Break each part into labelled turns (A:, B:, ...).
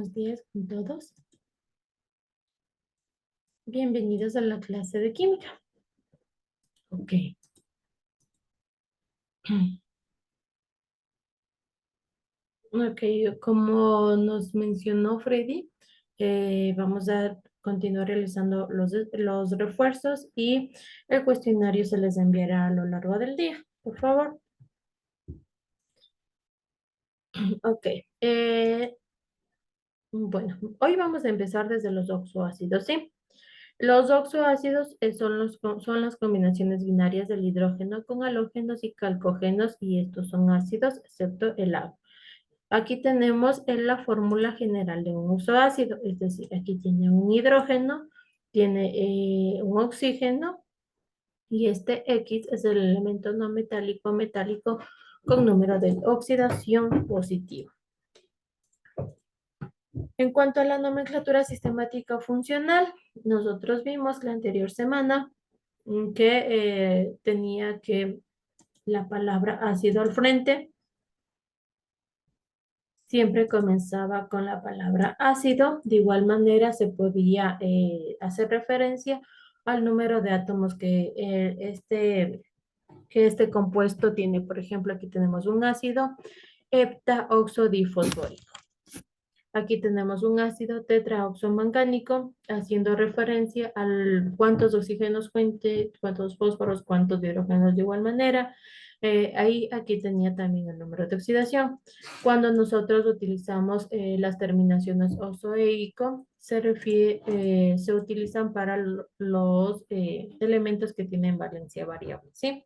A: buenos días con todos. Bienvenidos a la clase de química. Ok. Ok, como nos mencionó Freddy, vamos a continuar realizando los refuerzos y el cuestionario se les enviará a lo largo del día, por favor. Ok. Bueno, hoy vamos a empezar desde los oxoácidos, ¿sí? Los oxoácidos son las combinaciones binarias del hidrógeno con halógenos y calcógenos y estos son ácidos excepto el agua. Aquí tenemos la fórmula general de un oxoácido, es decir, aquí tiene un hidrógeno, tiene un oxígeno y este X es el elemento no metálico metálico con número de oxidación positivo. En cuanto a la nomenclatura sistemática funcional, nosotros vimos la anterior semana que tenía que la palabra ácido al frente siempre comenzaba con la palabra ácido. De igual manera se podía hacer referencia al número de átomos que este compuesto tiene. Por ejemplo, aquí tenemos un ácido heptaoxodifosfórico. Aquí tenemos un ácido tetraoxomangánico, haciendo referencia al cuántos oxígenos cuente, cuántos fósforos, cuántos hidrógenos de igual manera. Aquí tenía también el número de oxidación. Cuando nosotros utilizamos las terminaciones oxoeico, se utilizan para los elementos que tienen valencia variable, ¿sí?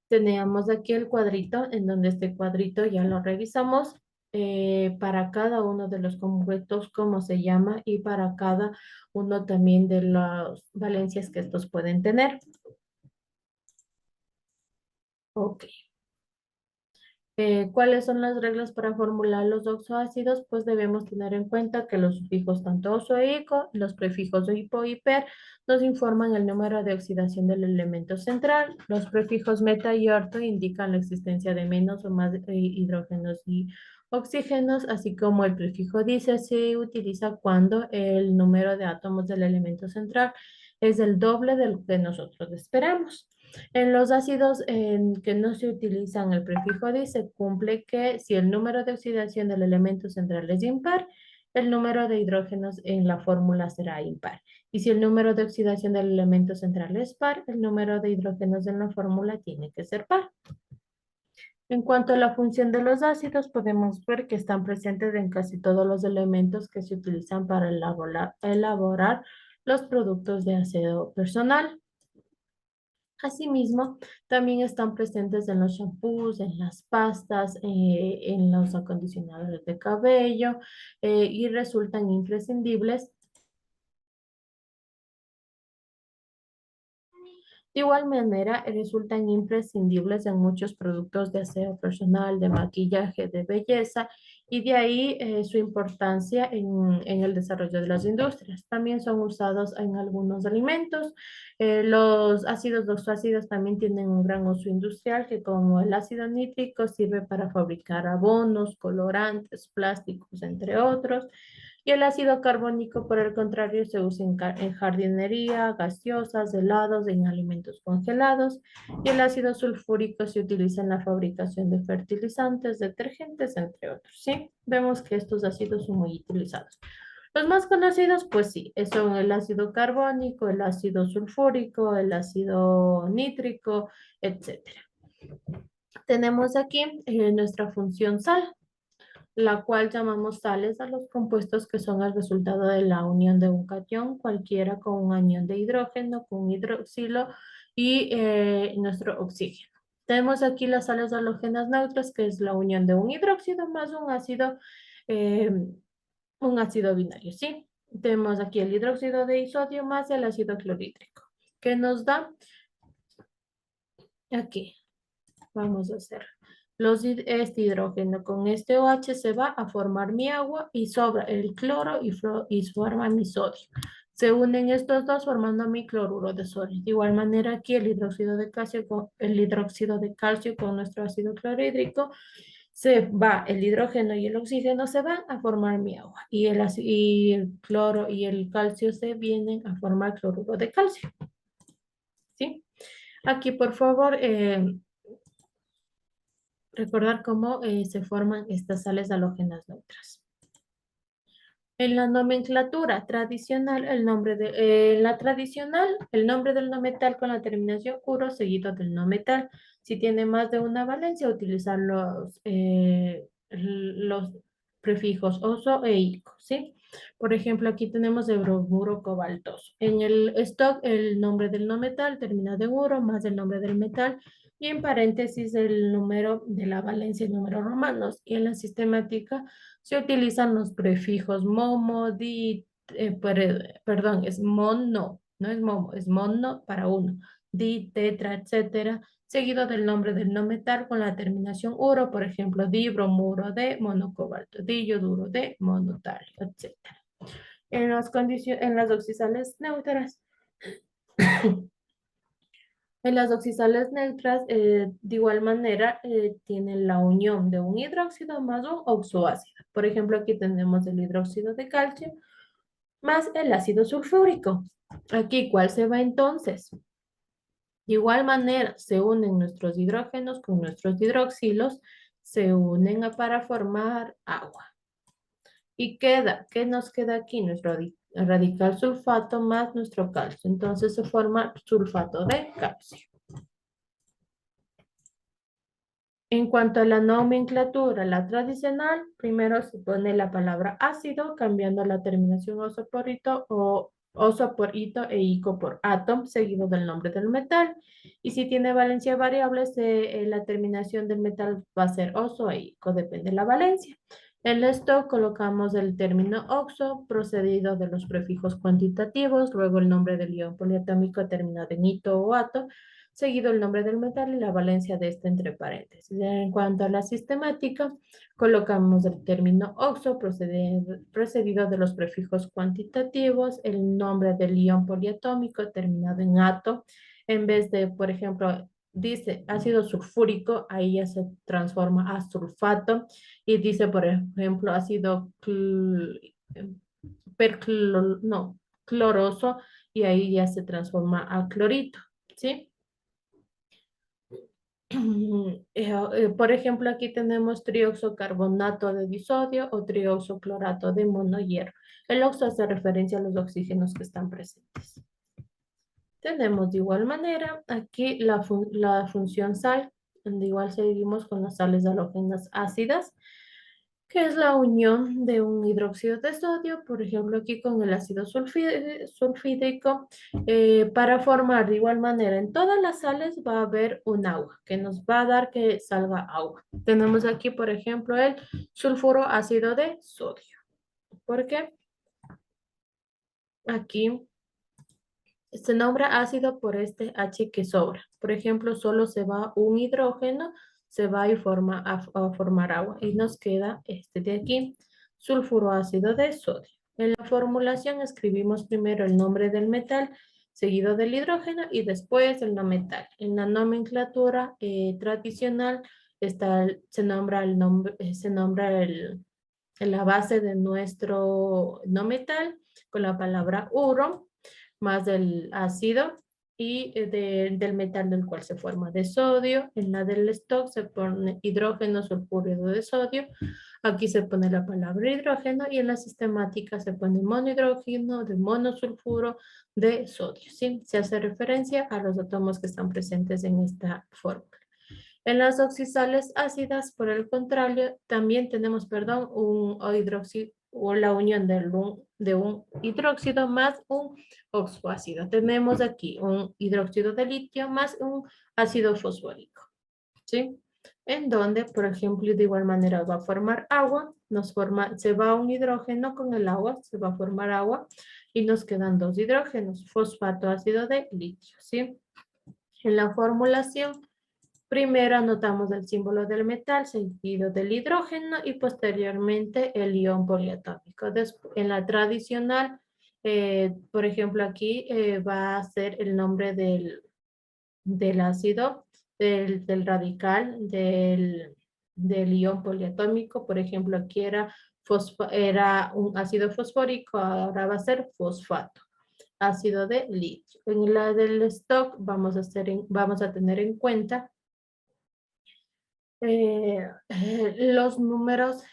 A: Teníamos aquí el cuadrito, en donde este cuadrito ya lo revisamos para cada uno de los compuestos, cómo se llama, y para cada uno también de las valencias que estos pueden tener. Ok. ¿Cuáles son las reglas para formular los oxoácidos? Pues debemos tener en cuenta que los sufijos tanto oxo e ico, los prefijos hipo y per, nos informan el número de oxidación del elemento central. Los prefijos meta y orto indican la existencia de menos o más hidrógenos y oxígenos, así como el prefijo dice se utiliza cuando el número de átomos del elemento central es el doble del que nosotros esperamos. En los ácidos en que no se utilizan el prefijo di, se cumple que si el número de oxidación del elemento central es impar, el número de hidrógenos en la fórmula será impar. Y si el número de oxidación del elemento central es par, el número de hidrógenos en la fórmula tiene que ser par. En cuanto a la función de los ácidos, podemos ver que están presentes en casi todos los elementos que se utilizan para elaborar los productos de aseo personal. Asimismo, también están presentes en los shampoos, en las pastas, en los acondicionadores de cabello y resultan imprescindibles. De igual manera, resultan imprescindibles en muchos productos de aseo personal, de maquillaje, de belleza, y de ahí su importancia en el desarrollo de las industrias. También son usados en algunos alimentos. Los ácidos oxoácidos también tienen un gran uso industrial, que como el ácido nítrico sirve para fabricar abonos, colorantes, plásticos, entre otros. Y el ácido carbónico, por el contrario, se usa en jardinería, gaseosas, helados, en alimentos congelados. Y el ácido sulfúrico se utiliza en la fabricación de fertilizantes, detergentes, entre otros. ¿Sí? Vemos que estos ácidos son muy utilizados. Los más conocidos, pues sí, son el ácido carbónico, el ácido sulfúrico, el ácido nítrico, etcétera. Tenemos aquí nuestra función sal, la cual llamamos sales a los compuestos que son el resultado de la unión de un catión, cualquiera con un anión de hidrógeno, con un hidroxilo y nuestro oxígeno. Tenemos aquí las sales halógenas neutras, que es la unión de un hidróxido más eh, un ácido binario, ¿sí? Tenemos aquí el hidróxido de sodio más el ácido clorhídrico, que nos da aquí. Vamos a hacer este hidrógeno con este OH se va a formar mi agua y sobra el cloro y forma mi sodio. Se unen estos dos formando mi cloruro de sodio. De igual manera aquí el hidróxido de calcio con nuestro ácido clorhídrico se va el hidrógeno y el oxígeno se van a formar mi agua. Y el cloro y el calcio se vienen a formar cloruro de calcio. ¿Sí? Aquí, por favor, recordar cómo se forman estas sales halógenas neutras. En la nomenclatura tradicional, el nombre del no metal con la terminación uro seguido del no metal. Si tiene más de una valencia, utilizar los prefijos oso e ico, ¿sí? Por ejemplo, aquí tenemos el bromuro cobaltoso. En el stock, el nombre del no metal termina de uro más el nombre del metal y en paréntesis el número de la valencia en números romanos. Y en la sistemática se utilizan los prefijos momo, perdón, es mono, no es momo, es mono para uno, di, tetra, etcétera, seguido del nombre del no metal con la terminación uro, por ejemplo, di, bromuro de monocobalto, di, yoduro de monotalio, etcétera. En las oxidales neutras, en las oxidales neutras, de igual manera, tienen la unión de un hidróxido más un oxoácido. Por ejemplo, aquí tenemos el hidróxido de calcio más el ácido sulfúrico. Aquí, ¿cuál se va entonces? De igual manera, se unen nuestros hidrógenos con nuestros hidroxilos, se unen para formar agua. Y ¿qué nos queda aquí? Nuestro radical sulfato más nuestro calcio. Entonces se forma sulfato de calcio. En cuanto a la nomenclatura, la tradicional, primero se pone la palabra ácido, cambiando la terminación oso por ito o oso por ito e ico por átomo, seguido del nombre del metal. Y si tiene valencia variable, la terminación del metal va a ser oso e ico, depende de la valencia. En esto colocamos el término oxo, procedido de los prefijos cuantitativos, luego el nombre del ion poliatómico terminado en ito o ato, seguido el nombre del metal y la valencia de este entre paréntesis. En cuanto a la sistemática, colocamos el término oxo precedido de los prefijos cuantitativos, el nombre del ion poliatómico terminado en ato, en vez de, por ejemplo, dice ácido sulfúrico, ahí ya se transforma a sulfato, y dice, por ejemplo, ácido no, cloroso, y ahí ya se transforma a clorito, ¿sí? Por ejemplo, aquí tenemos trioxocarbonato de disodio o trioxoclorato de monohierro. El oxo hace referencia a los oxígenos que están presentes. Tenemos de igual manera aquí la función sal, donde igual seguimos con las sales halógenas ácidas, que es la unión de un hidróxido de sodio, por ejemplo, aquí con el ácido sulfídrico, para formar de igual manera en todas las sales va a haber un agua, que nos va a dar que salga agua. Tenemos aquí, por ejemplo, el sulfuro ácido de sodio. ¿Por qué? Aquí se nombra ácido por este H que sobra. Por ejemplo, solo se va un hidrógeno, se va y forma a formar agua. Y nos queda este de aquí, sulfuro ácido de sodio. En la formulación escribimos primero el nombre del metal, seguido del hidrógeno y después el no metal. En la nomenclatura tradicional se nombra la base de nuestro no metal con la palabra uro más del ácido y del metal del cual se forma de sodio. En la del stock se pone hidrógeno sulfúrido de sodio. Aquí se pone la palabra hidrógeno y en la sistemática se pone monohidrógeno de monosulfuro de sodio. ¿Sí? Se hace referencia a los átomos que están presentes en esta fórmula. En las oxidales ácidas, por el contrario, también tenemos, perdón, un hidróxido o la unión de un hidróxido más un oxoácido. Tenemos aquí un hidróxido de litio más un ácido fosfórico, ¿sí? En donde, por ejemplo, de igual manera va a formar agua, se va un hidrógeno con el agua, se va a formar agua y nos quedan dos hidrógenos, fosfato ácido de litio, ¿sí? En la formulación, primero anotamos el símbolo del metal, seguido del hidrógeno y posteriormente el ion poliatómico. En la tradicional, por ejemplo, aquí va a ser el nombre del ácido, del radical, del ion poliatómico. Por ejemplo, aquí era un ácido fosfórico, ahora va a ser fosfato. Ácido de litio. En la del stock vamos a tener en cuenta los números,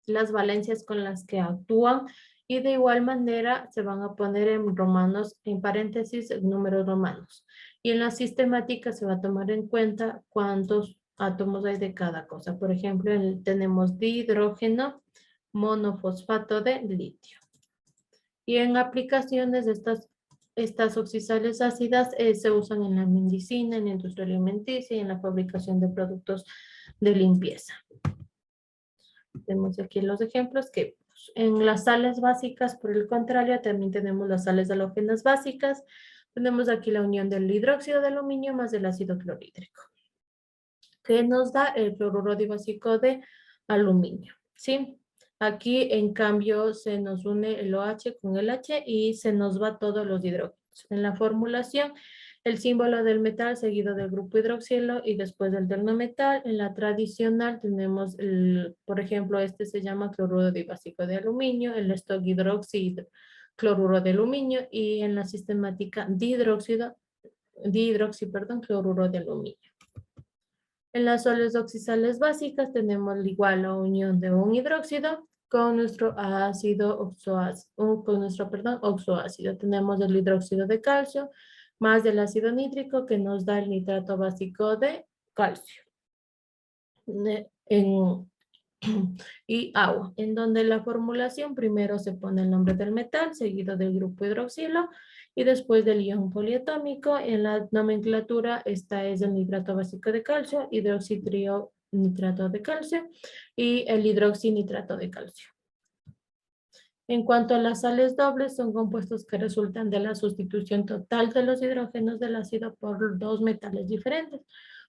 A: las valencias con las que actúan, y de igual manera se van a poner en romanos, en paréntesis, números romanos. Y en la sistemática se va a tomar en cuenta cuántos átomos hay de cada cosa. Por ejemplo, tenemos dihidrógeno, monofosfato de litio. Y en aplicaciones de estas oxidales ácidas se usan en la medicina, en la industria alimenticia y en la fabricación de productos de limpieza. Tenemos aquí los ejemplos que en las sales básicas, por el contrario, también tenemos las sales halógenas básicas. Tenemos aquí la unión del hidróxido de aluminio más del ácido clorhídrico, que nos da el cloruro dibásico de aluminio, ¿sí? Aquí, en cambio, se nos une el OH con el H y se nos va todos los hidrógenos. En la formulación, el símbolo del metal seguido del grupo hidroxilo y después del no metal. En la tradicional tenemos, por ejemplo, este se llama cloruro dibásico de aluminio, el stock hidróxido, cloruro de aluminio, y en la sistemática cloruro de aluminio. En las sales oxidales básicas tenemos igual la unión de un hidróxido con nuestro oxoácido. Tenemos el hidróxido de calcio más del ácido nítrico que nos da el nitrato básico de calcio. Y agua, en donde la formulación primero se pone el nombre del metal, seguido del grupo hidroxilo y después del ion poliatómico. En la nomenclatura esta es el nitrato básico de calcio, hidroxitrio nitrato de calcio y el hidroxinitrato de calcio. En cuanto a las sales dobles, son compuestos que resultan de la sustitución total de los hidrógenos del ácido por dos metales diferentes.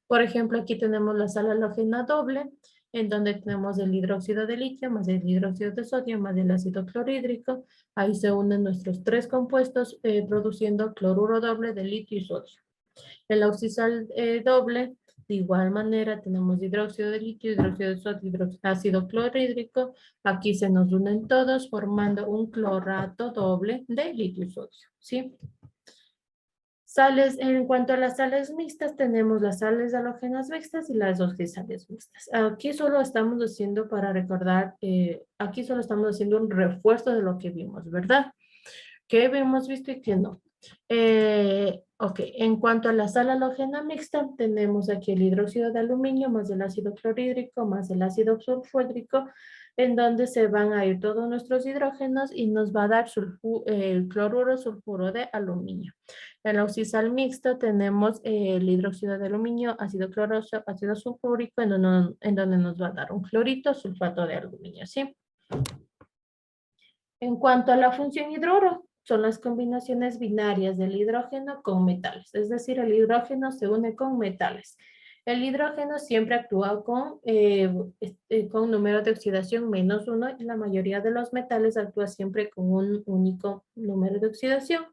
A: Por ejemplo, aquí tenemos la sal halógena doble, en donde tenemos el hidróxido de litio más el hidróxido de sodio más el ácido clorhídrico. Ahí se unen nuestros tres compuestos produciendo cloruro doble de litio y sodio. El oxisal doble, de igual manera, tenemos hidróxido de litio, hidróxido de sodio, ácido clorhídrico. Aquí se nos unen todos formando un clorato doble de litio y sodio, ¿sí? Sales, en cuanto a las sales mixtas, tenemos las sales halógenas mixtas y las oxidales mixtas. Aquí solo estamos haciendo, para recordar, aquí solo estamos haciendo un refuerzo de lo que vimos, ¿verdad? ¿Qué hemos visto y qué no? Ok, en cuanto a la sal halógena mixta, tenemos aquí el hidróxido de aluminio más el ácido clorhídrico más el ácido sulfúrico, en donde se van a ir todos nuestros hidrógenos y nos va a dar el cloruro sulfuro de aluminio. En la oxisal mixta tenemos el hidróxido de aluminio, ácido cloroso, ácido sulfúrico, en donde nos va a dar un clorito, sulfato de aluminio, ¿sí? En cuanto a la función hidruro, son las combinaciones binarias del hidrógeno con metales, es decir, el hidrógeno se une con metales. El hidrógeno siempre actúa con número de oxidación -1 y la mayoría de los metales actúa siempre con un único número de oxidación.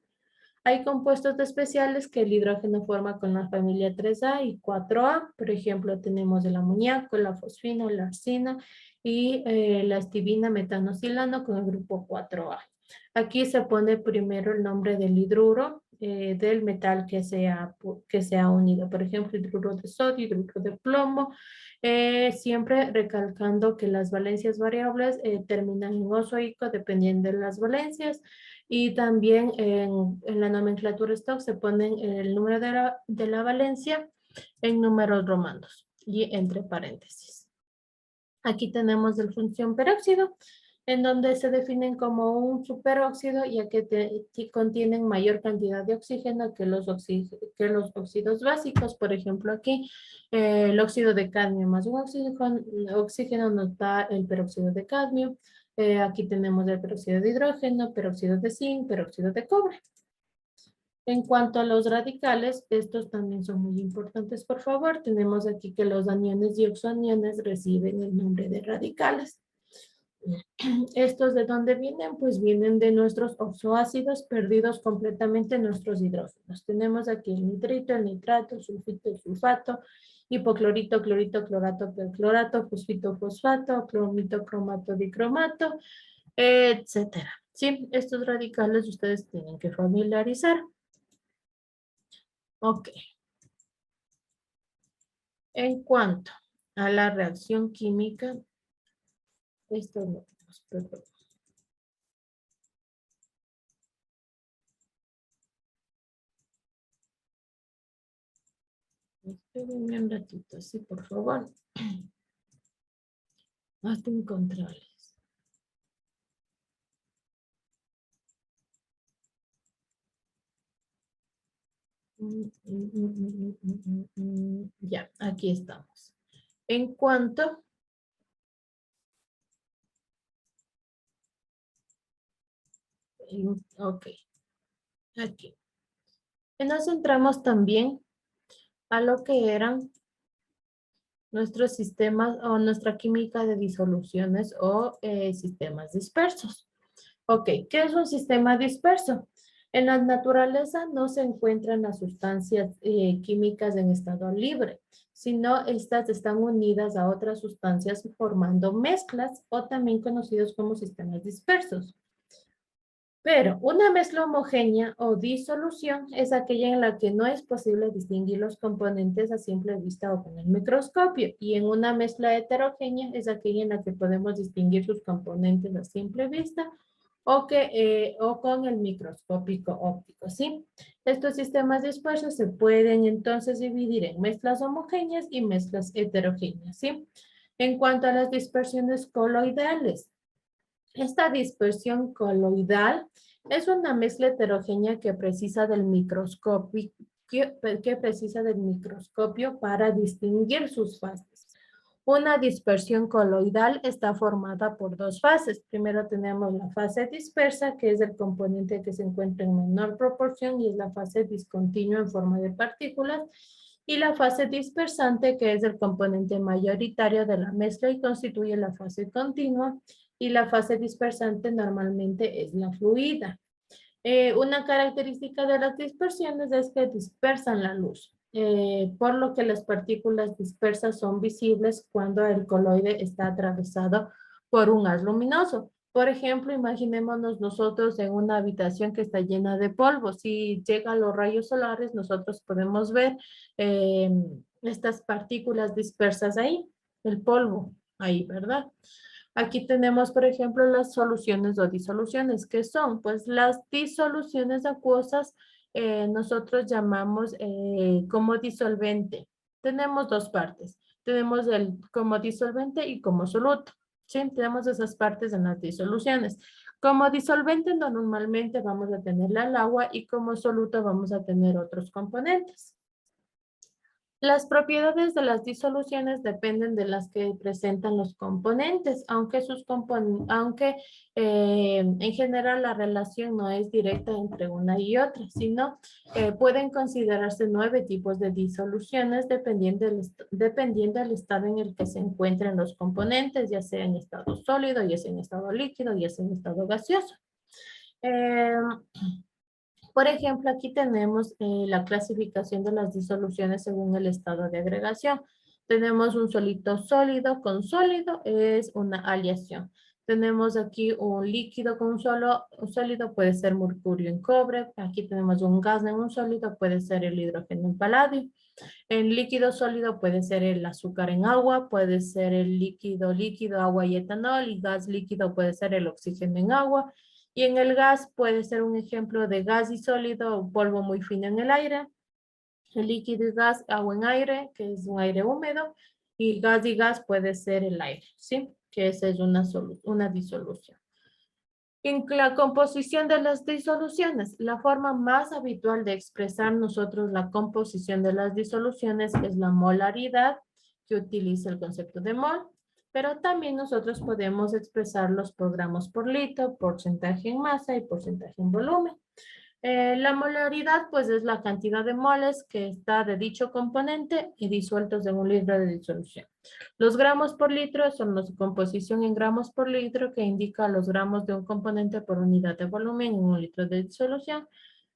A: Hay compuestos especiales que el hidrógeno forma con la familia 3A y 4A. Por ejemplo, tenemos el amoníaco, la fosfina, la arsina y la estivina metanosilano con el grupo 4A. Aquí se pone primero el nombre del hidruro del metal que se ha unido. Por ejemplo, hidruro de sodio, hidruro de plomo. Siempre recalcando que las valencias variables terminan en ozoico dependiendo de las valencias. Y también en la nomenclatura stock se ponen el número de la valencia en números romanos y entre paréntesis. Aquí tenemos la función peróxido, en donde se definen como un superóxido, ya que contienen mayor cantidad de oxígeno que los óxidos básicos. Por ejemplo, aquí el óxido de cadmio más un oxígeno nos da el peróxido de cadmio. Aquí tenemos el peróxido de hidrógeno, peróxido de zinc, peróxido de cobre. En cuanto a los radicales, estos también son muy importantes, por favor. Tenemos aquí que los aniones y oxoaniones reciben el nombre de radicales. ¿Estos de dónde vienen? Pues vienen de nuestros oxoácidos perdidos completamente en nuestros hidrógenos. Tenemos aquí el nitrito, el nitrato, el sulfito, el sulfato, hipoclorito, clorito, clorato, perclorato, fosfito, fosfato, cromito, cromato, dicromato, etcétera. Sí, estos radicales ustedes tienen que familiarizar. Ok. En cuanto a la reacción química, esto no, perdón. Espérenme un ratito, sí, por favor. Hasta encontrarles. Ya, aquí estamos. En cuanto, ok, aquí. Y nos centramos también a lo que eran nuestros sistemas o nuestra química de disoluciones o sistemas dispersos. Ok, ¿qué es un sistema disperso? En la naturaleza no se encuentran las sustancias químicas en estado libre, sino estas están unidas a otras sustancias formando mezclas o también conocidos como sistemas dispersos. Pero una mezcla homogénea o disolución es aquella en la que no es posible distinguir los componentes a simple vista o con el microscopio. Y en una mezcla heterogénea es aquella en la que podemos distinguir sus componentes a simple vista o con el microscópico óptico, ¿sí? Estos sistemas dispersos se pueden entonces dividir en mezclas homogéneas y mezclas heterogéneas, ¿sí? En cuanto a las dispersiones coloidales, esta dispersión coloidal es una mezcla heterogénea que precisa del microscopio, que precisa del microscopio para distinguir sus fases. Una dispersión coloidal está formada por dos fases. Primero tenemos la fase dispersa, que es el componente que se encuentra en menor proporción y es la fase discontinua en forma de partículas. Y la fase dispersante, que es el componente mayoritario de la mezcla y constituye la fase continua. Y la fase dispersante normalmente es la fluida. Una característica de las dispersiones es que dispersan la luz, por lo que las partículas dispersas son visibles cuando el coloide está atravesado por un haz luminoso. Por ejemplo, imaginémonos nosotros en una habitación que está llena de polvo. Si llegan los rayos solares, nosotros podemos ver eh, estas partículas dispersas ahí, el polvo ahí, ¿verdad? Aquí tenemos, por ejemplo, las soluciones o disoluciones. ¿Qué son? Pues las disoluciones acuosas nosotros llamamos como disolvente. Tenemos dos partes. Tenemos el como disolvente y como soluto. ¿Sí? Tenemos esas partes en las disoluciones. Como disolvente normalmente vamos a tener el agua y como soluto vamos a tener otros componentes. Las propiedades de las disoluciones dependen de las que presentan los componentes, aunque en general la relación no es directa entre una y otra, sino pueden considerarse 9 tipos de disoluciones dependiendo del estado en el que se encuentran los componentes, ya sea en estado sólido, ya sea en estado líquido, ya sea en estado gaseoso. Eh, por ejemplo, aquí tenemos la clasificación de las disoluciones según el estado de agregación. Tenemos un solito sólido con sólido, es una aleación. Tenemos aquí un líquido con un sólido, puede ser mercurio en cobre. Aquí tenemos un gas en un sólido, puede ser el hidrógeno en paladio. En líquido sólido puede ser el azúcar en agua, puede ser el líquido líquido, agua y etanol, y gas líquido puede ser el oxígeno en agua. Y en el gas puede ser un ejemplo de gas y sólido, polvo muy fino en el aire, el líquido y gas, agua en aire, que es un aire húmedo, y gas puede ser el aire, ¿sí? Que esa es una disolución. En la composición de las disoluciones, la forma más habitual de expresar nosotros la composición de las disoluciones es la molaridad, que utiliza el concepto de mol, pero también nosotros podemos expresarlos por gramos por litro, porcentaje en masa y porcentaje en volumen. La molaridad, pues, es la cantidad de moles que está de dicho componente y disueltos en un litro de disolución. Los gramos por litro son la composición en gramos por litro que indica los gramos de un componente por unidad de volumen en un litro de disolución.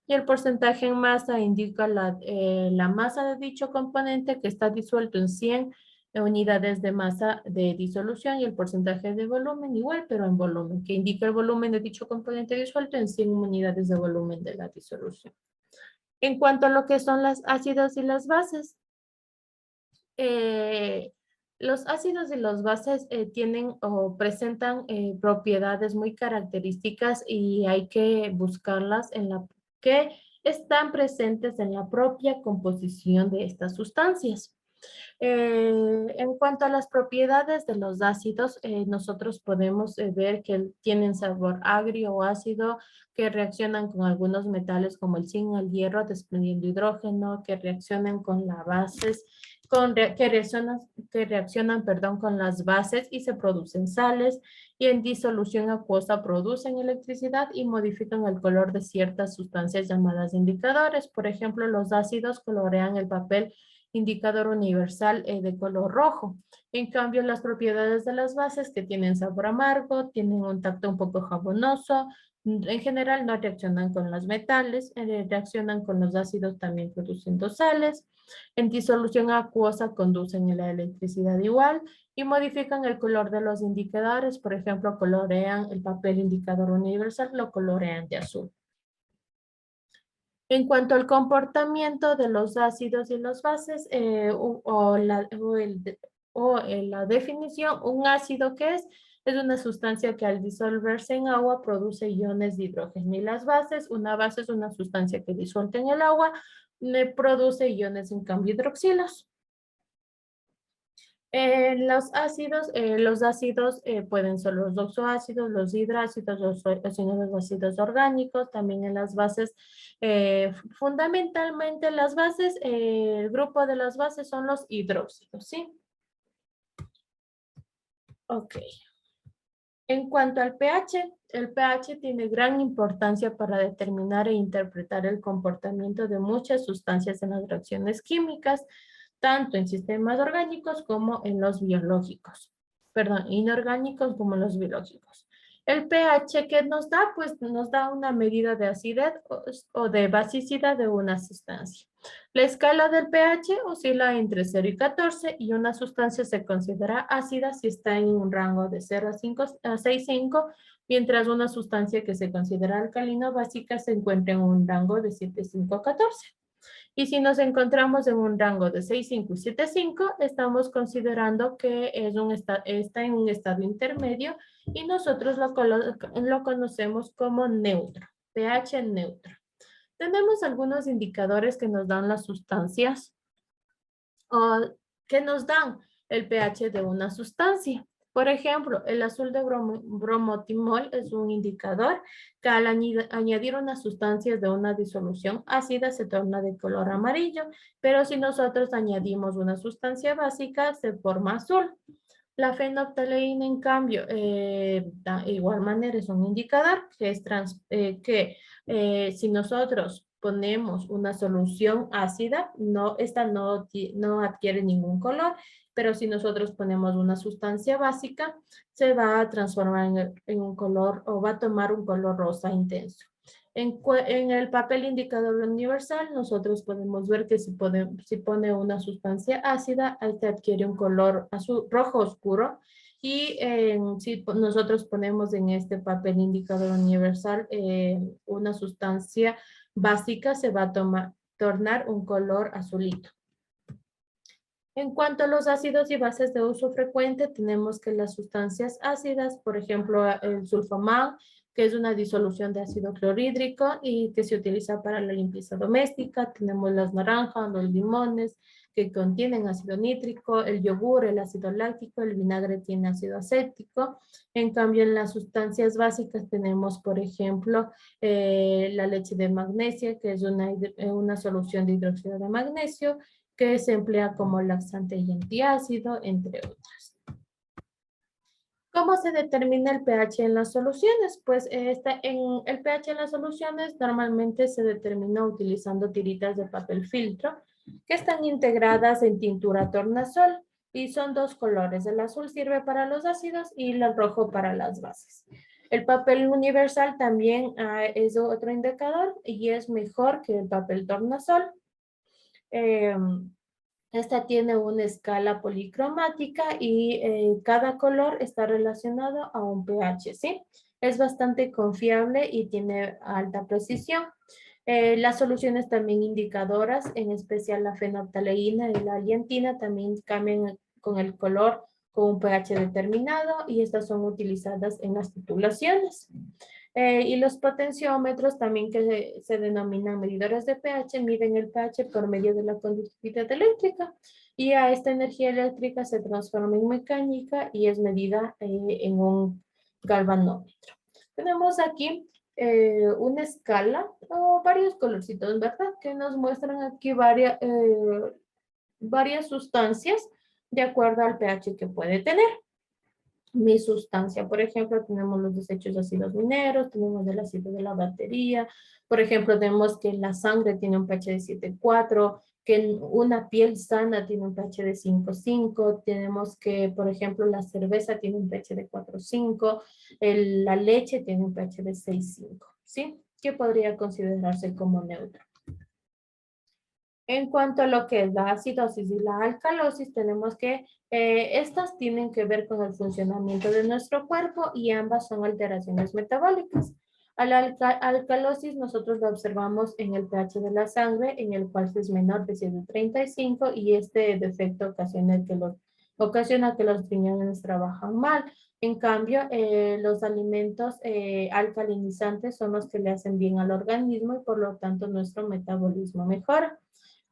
A: Y el porcentaje en masa indica la masa de dicho componente que está disuelto en 100 unidades de masa de disolución y el porcentaje de volumen igual, pero en volumen, que indica el volumen de dicho componente disuelto en 100 unidades de volumen de la disolución. En cuanto a lo que son los ácidos y las bases, eh, los ácidos y las bases tienen o presentan propiedades muy características y hay que buscarlas en la que están presentes en la propia composición de estas sustancias. En cuanto a las propiedades de los ácidos, nosotros podemos ver que tienen sabor agrio o ácido, que reaccionan con algunos metales como el zinc, el hierro, desprendiendo hidrógeno, que reaccionan con las bases, que reaccionan, perdón, con las bases y se producen sales, y en disolución acuosa producen electricidad y modifican el color de ciertas sustancias llamadas indicadores. Por ejemplo, los ácidos colorean el papel indicador universal de color rojo. En cambio, las propiedades de las bases que tienen sabor amargo, tienen un tacto un poco jabonoso, en general no reaccionan con los metales, reaccionan con los ácidos también produciendo sales. En disolución acuosa conducen la electricidad igual y modifican el color de los indicadores. Por ejemplo, colorean el papel indicador universal, lo colorean de azul. En cuanto al comportamiento de los ácidos y las bases, la definición, un ácido que es una sustancia que al disolverse en agua produce iones de hidrógeno. Y las bases, una base es una sustancia que disuelta en el agua, produce iones en cambio hidroxilos. Los ácidos pueden ser los oxoácidos, los hidrácidos, los ácidos orgánicos, también en las bases, fundamentalmente las bases, el grupo de las bases son los hidróxidos, ¿sí? Ok. En cuanto al pH, el pH tiene gran importancia para determinar e interpretar el comportamiento de muchas sustancias en las reacciones químicas, tanto en sistemas orgánicos como en los biológicos. Perdón, inorgánicos como en los biológicos. El pH que nos da, pues nos da una medida de acidez o de basicidad de una sustancia. La escala del pH oscila entre 0 y 14 y una sustancia se considera ácida si está en un rango de 0 a 6,5, mientras una sustancia que se considera alcalina o básica se encuentra en un rango de 7,5 a 14. Y si nos encontramos en un rango de 6,5 y 7,5, estamos considerando que está en un estado intermedio y nosotros lo conocemos como neutro, pH neutro. Tenemos algunos indicadores que nos dan las sustancias o que nos dan el pH de una sustancia. Por ejemplo, el azul de bromotimol es un indicador que al añadir unas sustancias de una disolución ácida se torna de color amarillo, pero si nosotros añadimos una sustancia básica se forma azul. La fenolftaleína, en cambio, de igual manera es un indicador que si nosotros ponemos una solución ácida, esta no adquiere ningún color, pero si nosotros ponemos una sustancia básica, se va a transformar en un color o va a tomar un color rosa intenso. En el papel indicador universal, nosotros podemos ver que si pone una sustancia ácida, este adquiere un color azul, rojo oscuro. Y si nosotros ponemos en este papel indicador universal una sustancia básica, se va a tornar un color azulito. En cuanto a los ácidos y bases de uso frecuente, tenemos que las sustancias ácidas, por ejemplo, el sulfamán, que es una disolución de ácido clorhídrico y que se utiliza para la limpieza doméstica. Tenemos las naranjas, los limones, que contienen ácido nítrico, el yogur, el ácido láctico, el vinagre tiene ácido acético. En cambio, en las sustancias básicas tenemos, por ejemplo, la leche de magnesia, que es una solución de hidróxido de magnesio, que se emplea como laxante y antiácido, entre otras. ¿Cómo se determina el pH en las soluciones? Pues en el pH en las soluciones normalmente se determina utilizando tiritas de papel filtro que están integradas en tintura tornasol y son dos colores. El azul sirve para los ácidos y el rojo para las bases. El papel universal también es otro indicador y es mejor que el papel tornasol. Esta tiene una escala policromática y cada color está relacionado a un pH, ¿sí? Es bastante confiable y tiene alta precisión. Las soluciones también indicadoras, en especial la fenolftaleína y la aliantina, también cambian con el color con un pH determinado y estas son utilizadas en las titulaciones. Y los potenciómetros también que se denominan medidores de pH, miden el pH por medio de la conductividad eléctrica y a esta energía eléctrica se transforma en mecánica y es medida en un galvanómetro. Tenemos aquí una escala o varios colorcitos, ¿verdad? Que nos muestran aquí varias sustancias de acuerdo al pH que puede tener mi sustancia. Por ejemplo, tenemos los desechos de ácidos mineros, tenemos el ácido de la batería. Por ejemplo, tenemos que la sangre tiene un pH de 7,4, que una piel sana tiene un pH de 5,5. Tenemos que, por ejemplo, la cerveza tiene un pH de 4,5. La leche tiene un pH de 6,5. ¿Sí? Que podría considerarse como neutro. En cuanto a lo que es la acidosis y la alcalosis, tenemos que estas tienen que ver con el funcionamiento de nuestro cuerpo y ambas son alteraciones metabólicas. A la alcalosis nosotros la observamos en el pH de la sangre, en el cual es menor de 7,35 y este defecto ocasiona que los riñones trabajan mal. En cambio, los alimentos alcalinizantes son los que le hacen bien al organismo y por lo tanto nuestro metabolismo mejora.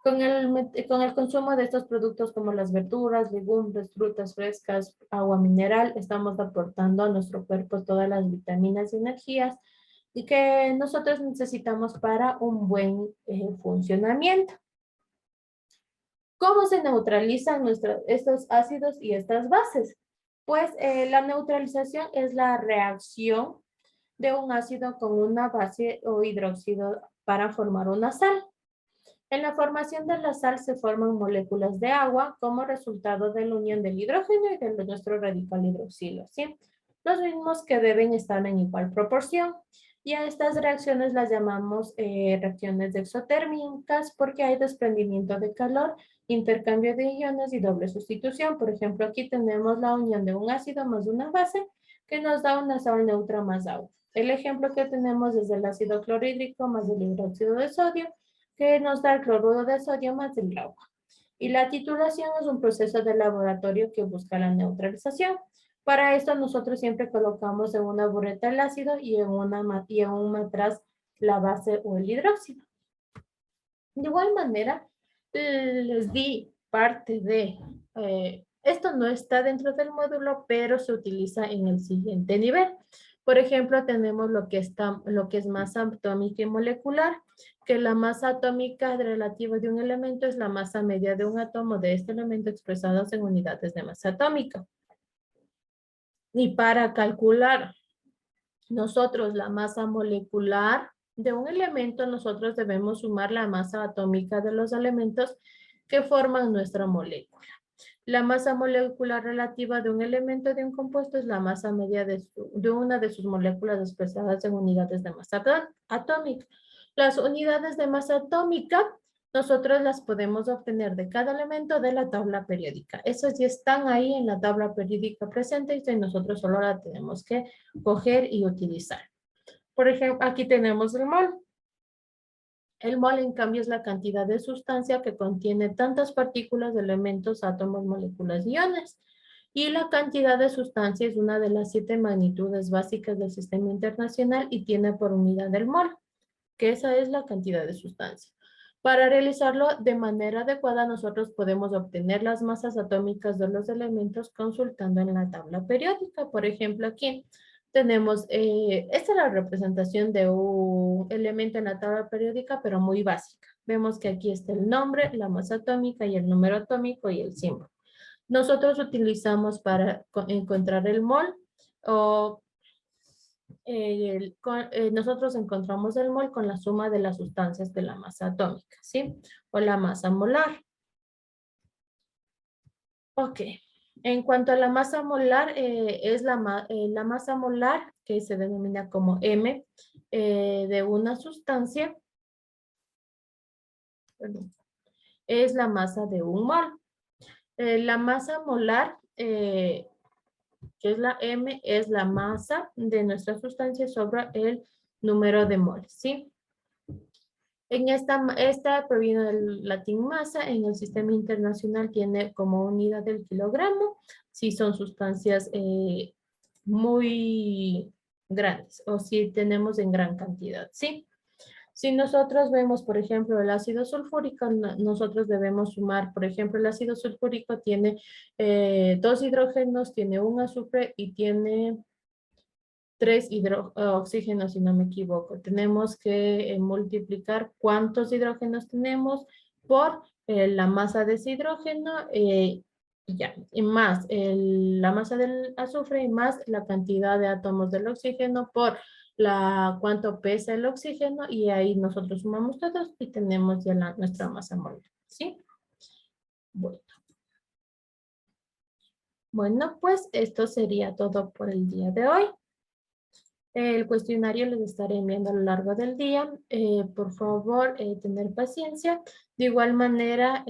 A: Con el consumo de estos productos como las verduras, legumbres, frutas frescas, agua mineral, estamos aportando a nuestro cuerpo todas las vitaminas y energías y que nosotros necesitamos para un buen funcionamiento. ¿Cómo se neutralizan estos ácidos y estas bases? Pues la neutralización es la reacción de un ácido con una base o hidróxido para formar una sal. En la formación de la sal se forman moléculas de agua como resultado de la unión del hidrógeno y de nuestro radical hidroxilo, ¿sí? Los mismos que deben estar en igual proporción. Y a estas reacciones las llamamos reacciones exotérmicas porque hay desprendimiento de calor, intercambio de iones y doble sustitución. Por ejemplo, aquí tenemos la unión de un ácido más una base que nos da una sal neutra más agua. El ejemplo que tenemos es el ácido clorhídrico más el hidróxido de sodio que nos da el cloruro de sodio más el agua. Y la titulación es un proceso de laboratorio que busca la neutralización. Para esto nosotros siempre colocamos en una bureta el ácido y en un matraz la base o el hidróxido. De igual manera, les di parte de, esto no está dentro del módulo, pero se utiliza en el siguiente nivel. Por ejemplo, tenemos lo que es masa atómica y molecular, que la masa atómica relativa de un elemento es la masa media de un átomo de este elemento expresados en unidades de masa atómica. Y para calcular nosotros la masa molecular de un elemento, nosotros debemos sumar la masa atómica de los elementos que forman nuestra molécula. La masa molecular relativa de un elemento de un compuesto es la masa media de una de sus moléculas expresadas en unidades de masa atómica. Las unidades de masa atómica nosotros las podemos obtener de cada elemento de la tabla periódica. Esos ya están ahí en la tabla periódica presente y nosotros solo la tenemos que coger y utilizar. Por ejemplo, aquí tenemos el mol. El mol, en cambio, es la cantidad de sustancia que contiene tantas partículas, elementos, átomos, moléculas y iones. Y la cantidad de sustancia es una de las 7 magnitudes básicas del sistema internacional y tiene por unidad el mol, que esa es la cantidad de sustancia. Para realizarlo de manera adecuada, nosotros podemos obtener las masas atómicas de los elementos consultando en la tabla periódica. Por ejemplo, aquí tenemos, esta es la representación de un elemento en la tabla periódica, pero muy básica. Vemos que aquí está el nombre, la masa atómica y el número atómico y el símbolo. Nosotros utilizamos para encontrar el mol O nosotros encontramos el mol con la suma de las sustancias de la masa atómica, ¿sí? O la masa molar. Ok. En cuanto a la masa molar, es la masa molar que se denomina como M de una sustancia, perdón, es la masa de un mol. La masa molar, que es la M, es la masa de nuestra sustancia sobre el número de moles, ¿sí? Esta proviene del latín masa, en el sistema internacional tiene como unidad el kilogramo, si son sustancias muy grandes o si tenemos en gran cantidad, ¿sí? Si nosotros vemos, por ejemplo, el ácido sulfúrico, nosotros debemos sumar, por ejemplo, el ácido sulfúrico tiene dos hidrógenos, tiene un azufre y tiene tres oxígenos, si no me equivoco. Tenemos que multiplicar cuántos hidrógenos tenemos por la masa de ese hidrógeno, y ya, y más la masa del azufre y más la cantidad de átomos del oxígeno por cuánto pesa el oxígeno, y ahí nosotros sumamos todos y tenemos ya nuestra masa molar, ¿sí? Bueno, bueno, pues esto sería todo por el día de hoy. El cuestionario les estaré enviando a lo largo del día. Por favor, tener paciencia. De igual manera,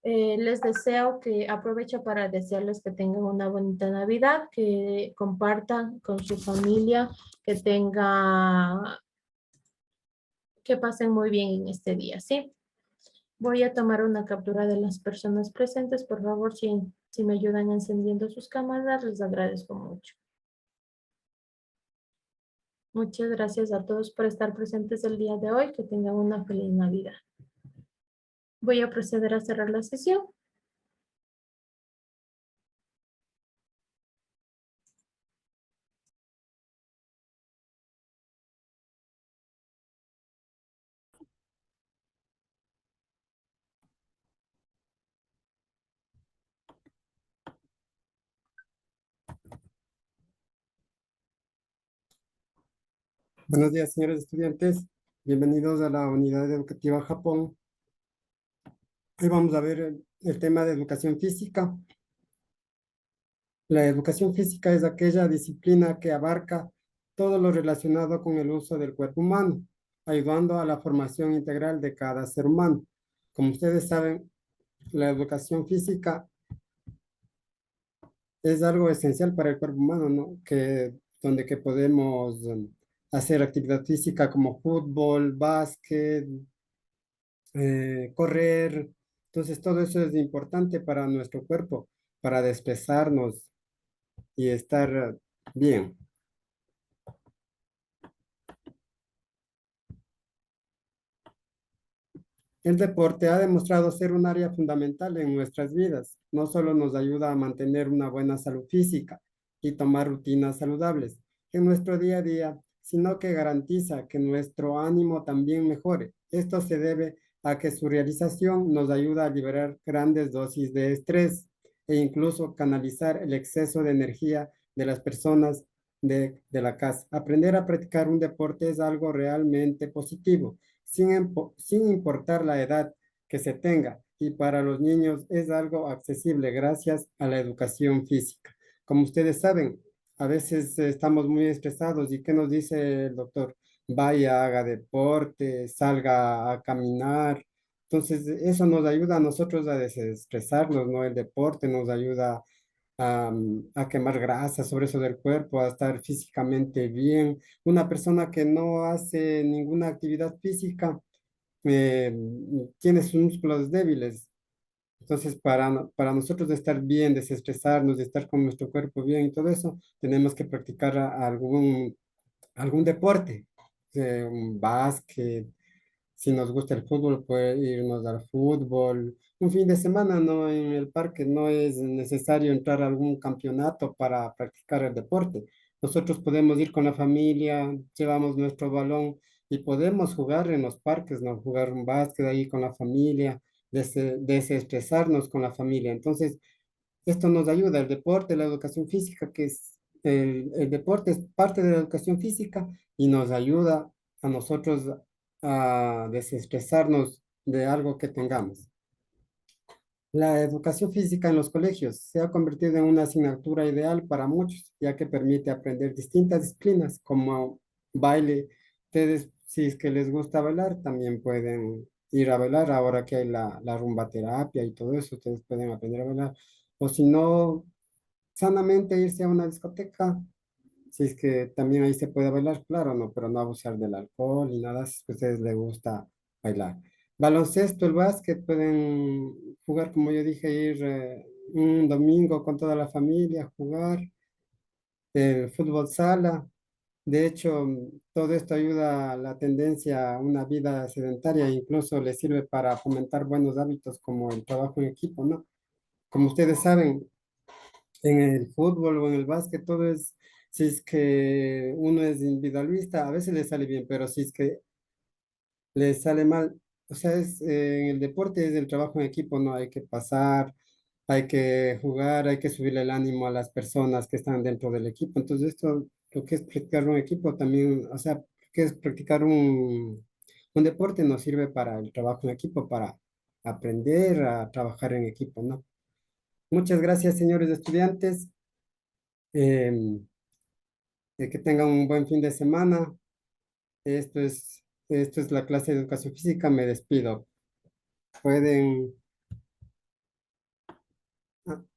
A: les deseo que aprovecho para desearles que tengan una bonita Navidad, que compartan con su familia, que pasen muy bien en este día, ¿sí? Voy a tomar una captura de las personas presentes. Por favor, si me ayudan encendiendo sus cámaras, les agradezco mucho. Muchas gracias a todos por estar presentes el día de hoy. Que tengan una feliz Navidad. Voy a proceder a cerrar la sesión.
B: Buenos días, señores estudiantes. Bienvenidos a la unidad educativa Japón. Hoy vamos a ver el tema de educación física. La educación física es aquella disciplina que abarca todo lo relacionado con el uso del cuerpo humano, ayudando a la formación integral de cada ser humano. Como ustedes saben, la educación física es algo esencial para el cuerpo humano, ¿no? Donde que podemos hacer actividad física como fútbol, básquet, correr. Entonces, todo eso es importante para nuestro cuerpo, para desplazarnos y estar bien. El deporte ha demostrado ser un área fundamental en nuestras vidas. No solo nos ayuda a mantener una buena salud física y tomar rutinas saludables en nuestro día a día, sino que garantiza que nuestro ánimo también mejore. Esto se debe a que su realización nos ayuda a liberar grandes dosis de estrés e incluso canalizar el exceso de energía de las personas de la casa. Aprender a practicar un deporte es algo realmente positivo sin importar la edad que se tenga, y para los niños es algo accesible gracias a la educación física. Como ustedes saben, a veces estamos muy estresados y ¿qué nos dice el doctor? Vaya, haga deporte, salga a caminar. Entonces, eso nos ayuda a nosotros a desestresarnos, ¿no? El deporte nos ayuda a quemar grasa sobre eso del cuerpo, a estar físicamente bien. Una persona que no hace ninguna actividad física eh, tiene sus músculos débiles. Entonces, para nosotros estar bien, desestresarnos, de estar con nuestro cuerpo bien y todo eso, tenemos que practicar algún deporte, un básquet. Si nos gusta el fútbol, puede irnos al fútbol. Un fin de semana, ¿no? En el parque no es necesario entrar a algún campeonato para practicar el deporte. Nosotros podemos ir con la familia, llevamos nuestro balón y podemos jugar en los parques, ¿no? Jugar un básquet ahí con la familia, desestresarnos con la familia. Entonces, Esto nos ayuda, el deporte, la educación física, que es el deporte es parte de la educación física y nos ayuda a nosotros a desestresarnos de algo que tengamos. La educación física en los colegios se ha convertido en una asignatura ideal para muchos, ya que permite aprender distintas disciplinas como baile. Ustedes, si es que les gusta bailar, también pueden ir a bailar. Ahora que hay la rumba terapia y todo eso, ustedes pueden aprender a bailar. O si no, sanamente irse a una discoteca, si es que también ahí se puede bailar, claro, no, pero no abusar del alcohol y nada, si es que a ustedes les gusta bailar. Baloncesto, el básquet, pueden jugar, como yo dije, ir un domingo con toda la familia, jugar, fútbol sala. De hecho, todo esto ayuda a la tendencia a una vida sedentaria e incluso le sirve para fomentar buenos hábitos como el trabajo en equipo, ¿no? Como ustedes saben, en el fútbol o en el básquet, todo es, si es que uno es individualista, a veces le sale bien, pero si es que le sale mal, o sea, en el deporte es el trabajo en equipo, ¿no? Hay que pasar, hay que jugar, hay que subirle el ánimo a las personas que están dentro del equipo. Entonces, esto, lo que es practicar un equipo también, o sea, que es practicar un deporte nos sirve para el trabajo en equipo, para aprender a trabajar en equipo, ¿no? Muchas gracias, señores estudiantes. Em, que tengan un buen fin de semana. Esto es la clase de educación física. Me despido. Pueden,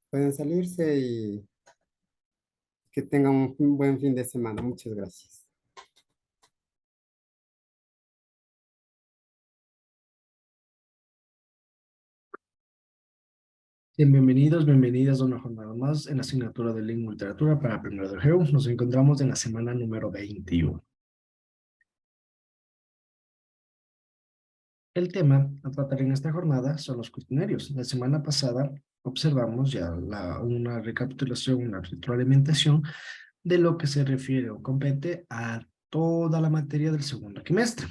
B: pueden salirse y que tengan un buen fin de semana. Muchas gracias.
C: Bien, bienvenidos, bienvenidas a una jornada más en la asignatura de Lengua y Literatura para primero de GEU. Nos encontramos en la semana número 21. El tema a tratar en esta jornada son los cuestionarios. La semana pasada observamos ya una recapitulación, una retroalimentación de lo que se refiere o compete a toda la materia del segundo trimestre.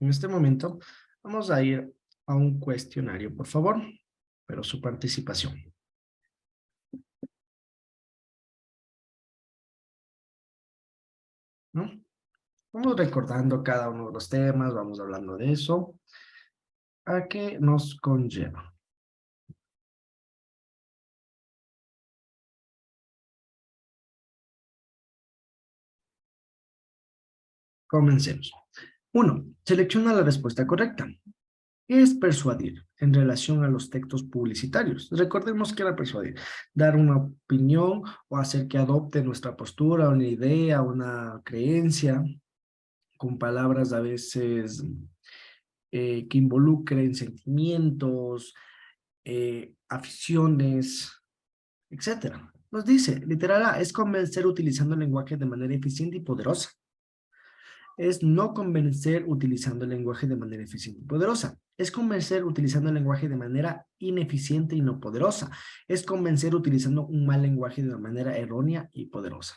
C: En este momento vamos a ir a un cuestionario, por favor, pero su participación, ¿no? Vamos recordando cada uno de los temas, vamos hablando de eso. ¿A qué nos conlleva? Comencemos. 1. Selecciona la respuesta correcta. ¿Qué es persuadir en relación a los textos publicitarios? Recordemos que era persuadir, dar una opinión o hacer que adopte nuestra postura, una idea, una creencia, con palabras a veces que involucren sentimientos, aficiones, etcétera. Nos dice, literal A, es convencer utilizando el lenguaje de manera eficiente y poderosa. Es no convencer utilizando el lenguaje de manera eficiente y poderosa. Es convencer utilizando el lenguaje de manera ineficiente y no poderosa. Es convencer utilizando un mal lenguaje de una manera errónea y poderosa.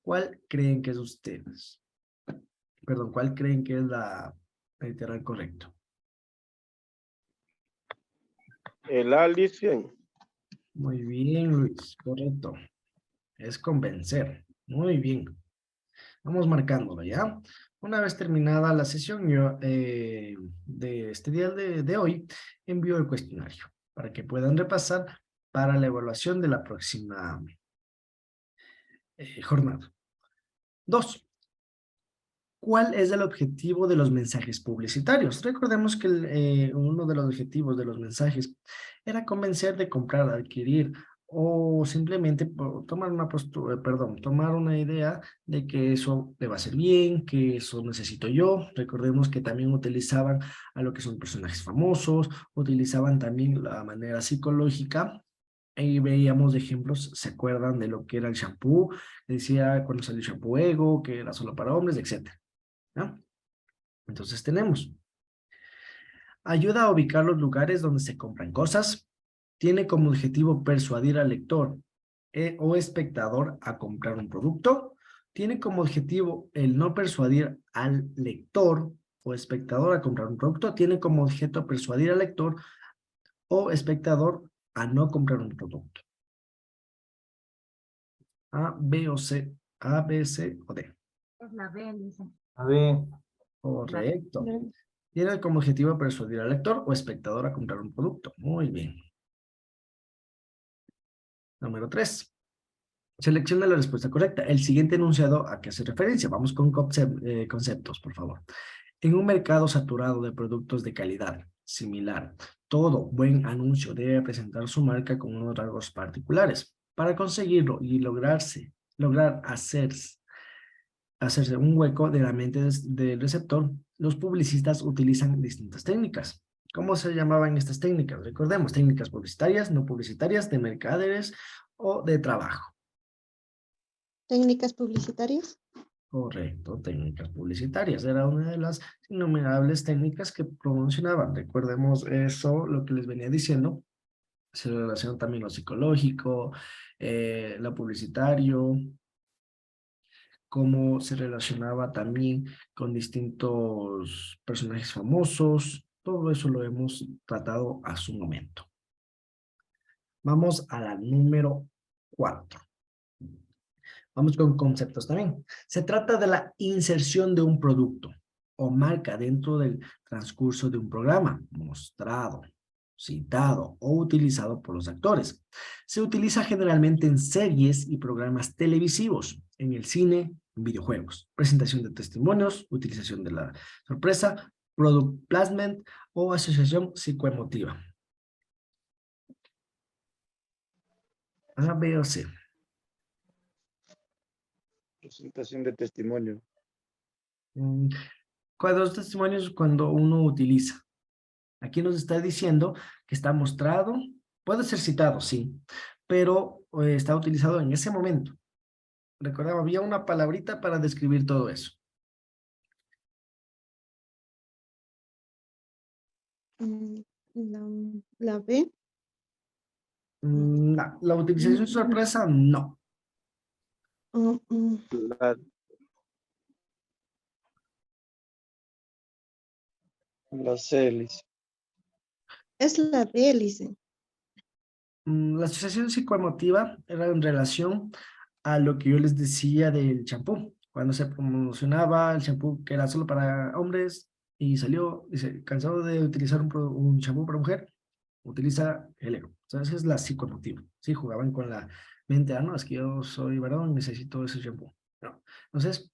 C: ¿Cuál creen que es ustedes? Perdón, ¿cuál creen que es la literal correcto?
D: El Alicia.
C: Muy bien, Luis, correcto. Es convencer. Muy bien. Vamos marcándolo, ¿ya? Una vez terminada la sesión yo, de este día de hoy, envío el cuestionario para que puedan repasar para la evaluación de la próxima jornada. 2. ¿Cuál es el objetivo de los mensajes publicitarios? Recordemos que uno de los objetivos de los mensajes era convencer de comprar, adquirir o simplemente tomar una postura, perdón, tomar una idea de que eso le va a hacer bien, que eso necesito yo. Recordemos que también utilizaban a lo que son personajes famosos, utilizaban también la manera psicológica. Ahí veíamos ejemplos, ¿se acuerdan de lo que era el shampoo? Decía cuando salió el shampoo Ego, que era solo para hombres, etcétera. ¿No? Entonces tenemos, ayuda a ubicar los lugares donde se compran cosas, tiene como objetivo persuadir al lector o espectador a comprar un producto, tiene como objetivo el no persuadir al lector o espectador a comprar un producto, tiene como objeto persuadir al lector o espectador a no comprar un producto? A, B o C. A, B, C o D.
E: Es la B, Lisa.
F: A ver,
C: Correcto.
A: No.
C: Tiene como objetivo persuadir al lector o espectador a comprar un producto. Muy bien. Número 3. Selecciona la respuesta correcta. El siguiente enunciado, ¿a qué hace referencia? Vamos con conceptos, por favor. En un mercado saturado de productos de calidad similar, todo buen anuncio debe presentar su marca con unos rasgos particulares. Para conseguirlo y lograr hacerse un hueco de la mente del receptor, los publicistas utilizan distintas técnicas. ¿Cómo se llamaban estas técnicas? Recordemos, técnicas publicitarias, no publicitarias, de mercaderes o de trabajo.
G: Técnicas publicitarias.
C: Correcto, técnicas publicitarias. Era una de las innumerables técnicas que promocionaban. Recordemos eso, lo que les venía diciendo. Se relaciona también lo psicológico, lo publicitario, cómo se relacionaba también con distintos personajes famosos. Todo eso lo hemos tratado a su momento. Vamos a la número 4. Vamos con conceptos también. Se trata de la inserción de un producto o marca dentro del transcurso de un programa, mostrado, citado o utilizado por los actores. Se utiliza generalmente en series y programas televisivos, en el cine, en videojuegos, presentación de testimonios, utilización de la sorpresa, product placement o asociación psicoemotiva. A, B o C.
D: Presentación de testimonio.
C: Cuadros testimonios cuando uno utiliza. Aquí nos está diciendo que está mostrado, puede ser citado, sí, pero está utilizado en ese momento. Recordaba, había una palabrita para describir todo eso.
G: La B.
C: No, la utilización sorpresa, no.
D: La, la C, Liz.
G: Es la D, Lice.
C: La asociación psicoemotiva era en relación a lo que yo les decía del champú. Cuando se promocionaba el champú que era solo para hombres y salió, dice, cansado de utilizar un champú para mujer, utiliza el ego. Entonces es la psicoemotiva. Sí, jugaban con la mente, no, es que yo soy varón, necesito ese champú. No. Entonces,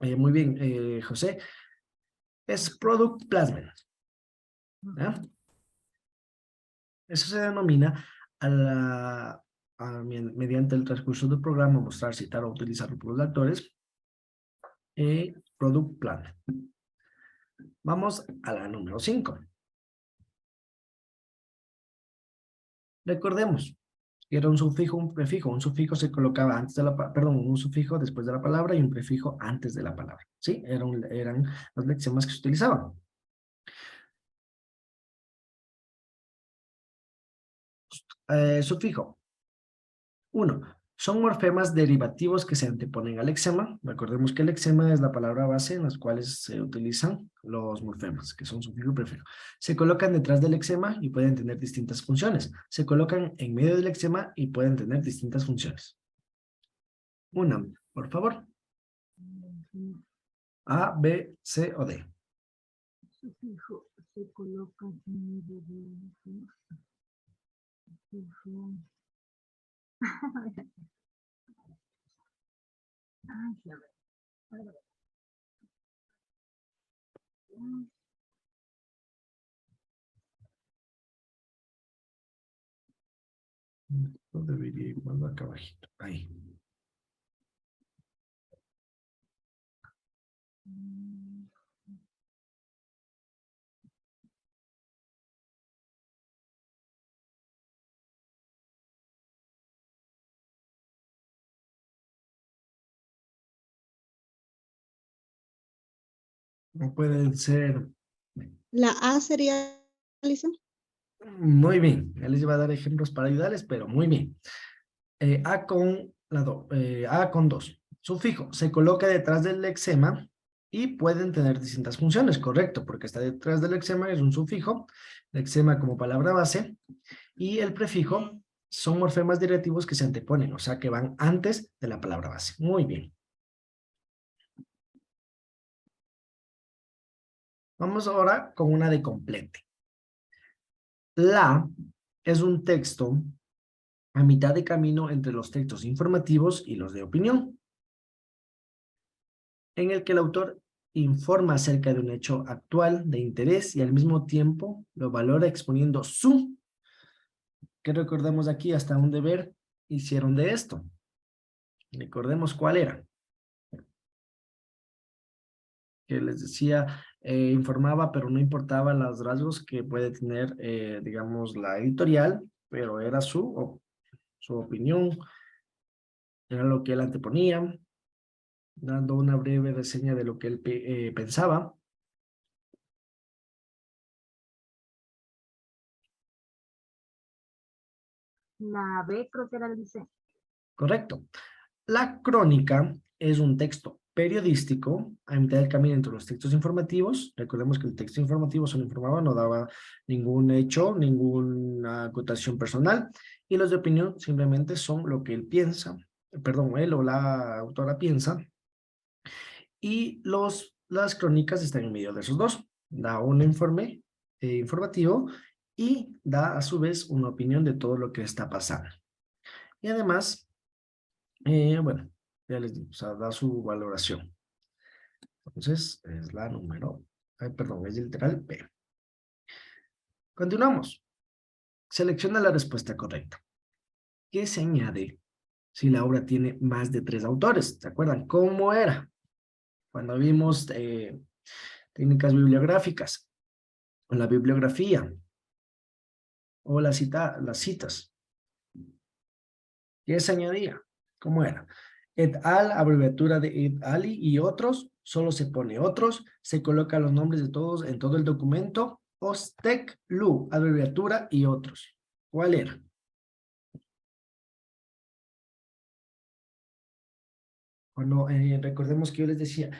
C: muy bien, José, es product placement. ¿Ya? Eso se denomina mediante el transcurso del programa, mostrar, citar o utilizar por los actores, product plan. Vamos a la número 5. Recordemos que era un sufijo, un prefijo. Un sufijo se colocaba antes de un sufijo después de la palabra y un prefijo antes de la palabra. ¿Sí? Eran los lexemas que se utilizaban. Sufijo. 1. Son morfemas derivativos que se anteponen al lexema. Recordemos que el lexema es la palabra base en las cuales se utilizan los morfemas, que son sufijo y prefijo. Se colocan detrás del lexema y pueden tener distintas funciones. Se colocan en medio del lexema y pueden tener distintas funciones. Una, por favor. A, B, C o D.
E: Sufijo se coloca en medio de sufijo. Ay, ya ve.
C: No debería ir más acá abajito. Ahí. No pueden ser.
G: La A sería, Lice.
C: Muy bien. Él les iba a dar ejemplos para ayudarles, pero muy bien. A con 2. Sufijo se coloca detrás del lexema y pueden tener distintas funciones, correcto, porque está detrás del lexema, es un sufijo, lexema como palabra base, y el prefijo son morfemas derivativos que se anteponen, o sea, que van antes de la palabra base. Muy bien. Vamos ahora con una de complete. La es un texto a mitad de camino entre los textos informativos y los de opinión, en el que el autor informa acerca de un hecho actual de interés y al mismo tiempo lo valora exponiendo su, que recordemos aquí hasta un deber hicieron de esto. Recordemos cuál era. Que les decía, informaba, pero no importaba los rasgos que puede tener, digamos, la editorial, pero era su opinión, era lo que él anteponía, dando una breve reseña de lo que él pensaba.
E: La B creo que era el C.
C: Correcto. La crónica es un texto periodístico a mitad del camino entre los textos informativos. Recordemos que el texto informativo solo informaba, no daba ningún hecho, ninguna acotación personal. Y los de opinión simplemente son lo que él piensa, perdón, él o la autora piensa. Y las crónicas están en medio de esos dos. Da un informe informativo y da a su vez una opinión de todo lo que está pasando. Y además, bueno, ya les digo, o sea, da su valoración. Entonces, es la número, perdón, es literal B. Continuamos. Selecciona la respuesta correcta. ¿Qué se añade si la obra tiene más de 3 autores? ¿Se acuerdan cómo era? Cuando vimos técnicas bibliográficas, o la bibliografía, o las citas. ¿Qué se añadía? ¿Cómo era? Et al, abreviatura de et ali y otros, solo se pone otros, se colocan los nombres de todos en todo el documento, ostec lu, abreviatura y otros. ¿Cuál era? Cuando recordemos que yo les decía,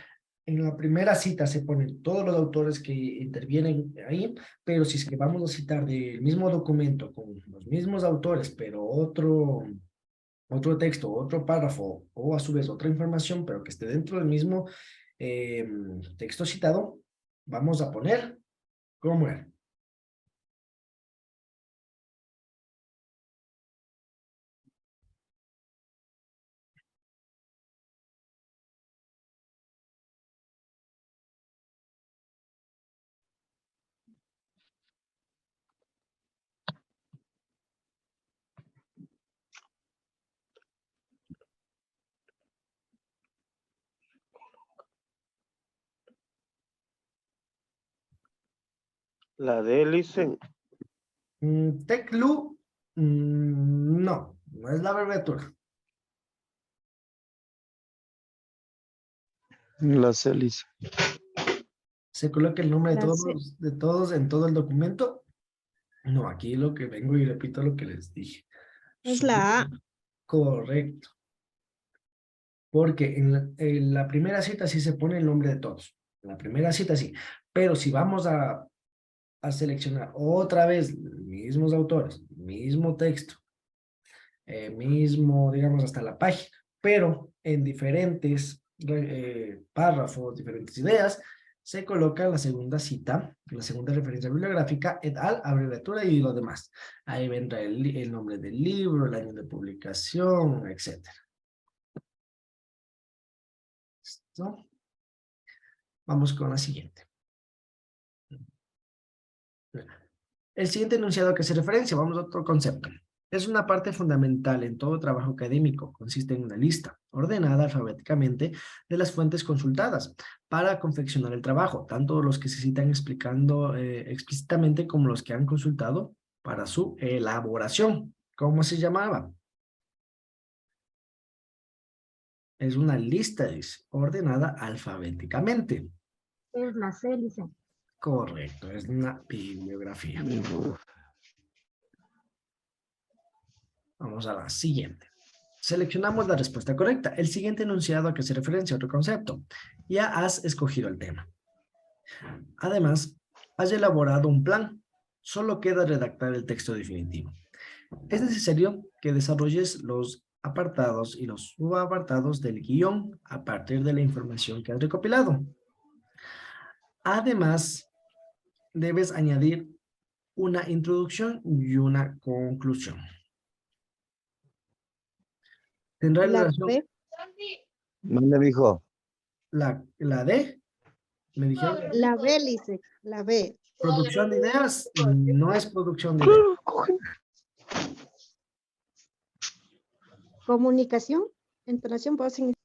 C: en la primera cita se ponen todos los autores que intervienen ahí, pero si es que vamos a citar del mismo documento con los mismos autores, pero otro texto, otro párrafo o a su vez otra información, pero que esté dentro del mismo texto citado, vamos a poner cómo era.
D: La D, Licen.
C: Teclu, no, no es la abreviatura.
D: La C, Licen.
C: Se coloca el nombre de
G: La C.
C: todos en todo el documento. No, aquí lo que vengo y repito lo que les dije.
G: Es la A.
C: Correcto. Porque en la primera cita sí se pone el nombre de todos. En la primera cita sí. Pero si vamos a seleccionar otra vez mismos autores, mismo texto, mismo, digamos, hasta la página, pero en diferentes párrafos, diferentes ideas, se coloca la segunda cita, la segunda referencia bibliográfica, et al, abreviatura y lo demás. Ahí vendrá el nombre del libro, el año de publicación, etc. ¿Listo? Vamos con la siguiente. El siguiente enunciado que hace referencia, vamos a otro concepto. Es una parte fundamental en todo trabajo académico. Consiste en una lista ordenada alfabéticamente de las fuentes consultadas para confeccionar el trabajo, tanto los que se citan explicando explícitamente como los que han consultado para su elaboración. ¿Cómo se llamaba? Es una lista, dice, ordenada alfabéticamente.
E: Es la C, Licen.
C: Correcto, es una bibliografía. Vamos a la siguiente. Seleccionamos la respuesta correcta. El siguiente enunciado a que hace referencia a otro concepto. Ya has escogido el tema. Además, has elaborado un plan. Solo queda redactar el texto definitivo. Es necesario que desarrolles los apartados y los subapartados del guión a partir de la información que has recopilado. Además, debes añadir una introducción y una conclusión. ¿Tendrá
G: La
C: relación
G: B.
D: Mande, mijo.
C: la D? Me dijeron,
G: La B, Lice. La B.
C: producción de ideas. No es producción de ideas.
G: Comunicación. Entonación, voz, significado.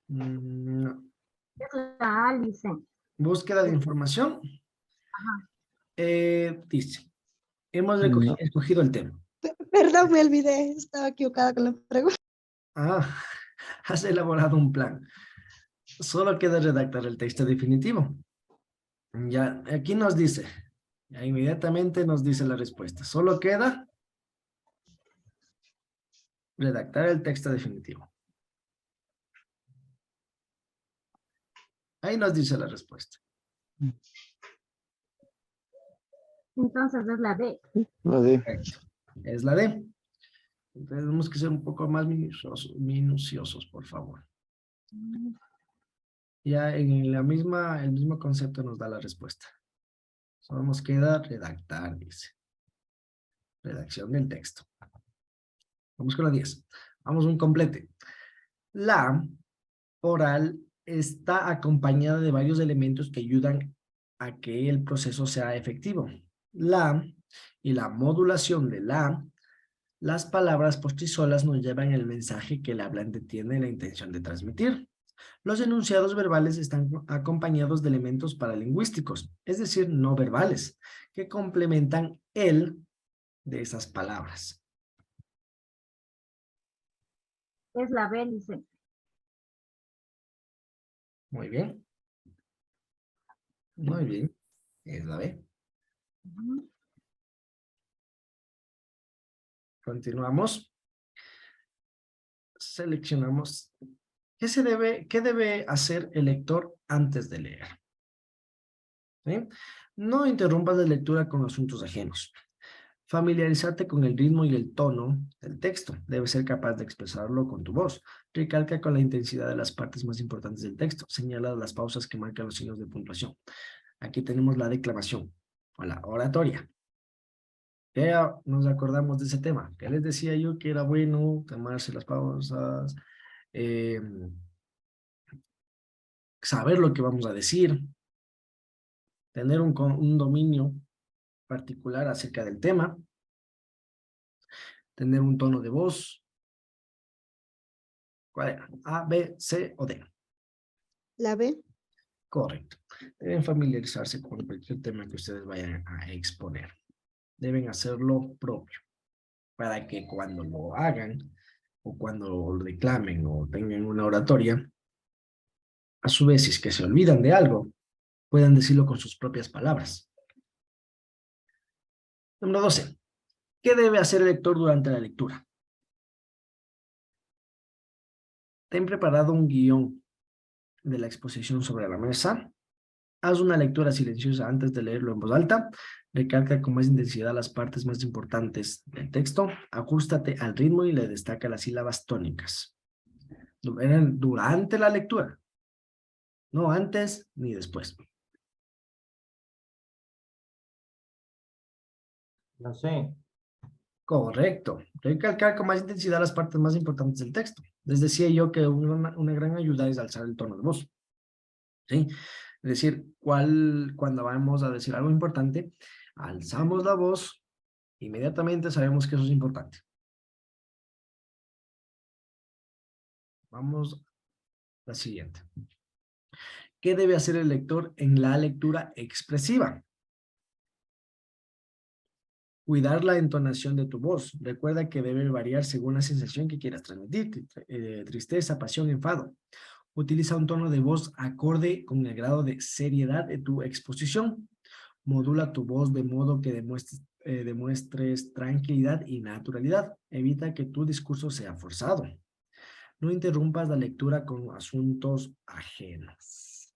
C: No.
E: Es la A, dice.
C: Búsqueda de información. Dice, hemos
D: No.
C: escogido el tema.
G: Perdón, me olvidé. Estaba equivocada con la pregunta.
C: Has elaborado un plan. Solo queda redactar el texto definitivo. Ya, aquí nos dice, ya inmediatamente nos dice la respuesta. Solo queda redactar el texto definitivo. Ahí nos dice la respuesta.
E: Entonces es la D.
D: No sé.
C: Correcto. Es la D. Tenemos que ser un poco más minuciosos, por favor. Ya en la misma, el mismo concepto nos da la respuesta. Solo nos queda redactar, dice. Redacción del texto. Vamos con la 10. Vamos a un complete. La oral está acompañada de varios elementos que ayudan a que el proceso sea efectivo. La y la modulación de las palabras postizolas nos llevan el mensaje que el hablante tiene la intención de transmitir. Los enunciados verbales están acompañados de elementos paralingüísticos, es decir, no verbales, que complementan el de esas palabras.
E: Es la B, dice.
C: Muy bien. Muy bien. Es la B. Continuamos. Seleccionamos. ¿Qué debe hacer el lector antes de leer? ¿Sí? No interrumpas la lectura con asuntos ajenos. Familiarizarte con el ritmo y el tono del texto. Debes ser capaz de expresarlo con tu voz. Recalca con la intensidad de las partes más importantes del texto. Señala las pausas que marcan los signos de puntuación. Aquí tenemos la declamación o la oratoria. Ya nos acordamos de ese tema. Que les decía yo que era bueno tomarse las pausas, saber lo que vamos a decir, tener un dominio particular acerca del tema, tener un tono de voz. ¿Cuál era? A, B, C o D.
G: La B.
C: Correcto. Deben familiarizarse con cualquier tema que ustedes vayan a exponer. Deben hacerlo propio para que cuando lo hagan o cuando lo declamen o tengan una oratoria, a su vez, si es que se olvidan de algo, puedan decirlo con sus propias palabras. Número 12. ¿Qué debe hacer el lector durante la lectura? Ten preparado un guión de la exposición sobre la mesa. Haz una lectura silenciosa antes de leerlo en voz alta. Recalca con más intensidad las partes más importantes del texto. Ajústate al ritmo y le destaca las sílabas tónicas. Durante la lectura. No antes ni después.
F: No sé.
C: Correcto. Recalcar con más intensidad las partes más importantes del texto. Les decía yo que una gran ayuda es alzar el tono de voz. ¿Sí? Es decir, cuando vamos a decir algo importante, alzamos la voz, inmediatamente sabemos que eso es importante. Vamos a la siguiente. ¿Qué debe hacer el lector en la lectura expresiva? Cuidar la entonación de tu voz. Recuerda que debe variar según la sensación que quieras transmitir. Tristeza, pasión, enfado. Utiliza un tono de voz acorde con el grado de seriedad de tu exposición. Modula tu voz de modo que demuestres demuestres tranquilidad y naturalidad. Evita que tu discurso sea forzado. No interrumpas la lectura con asuntos ajenos.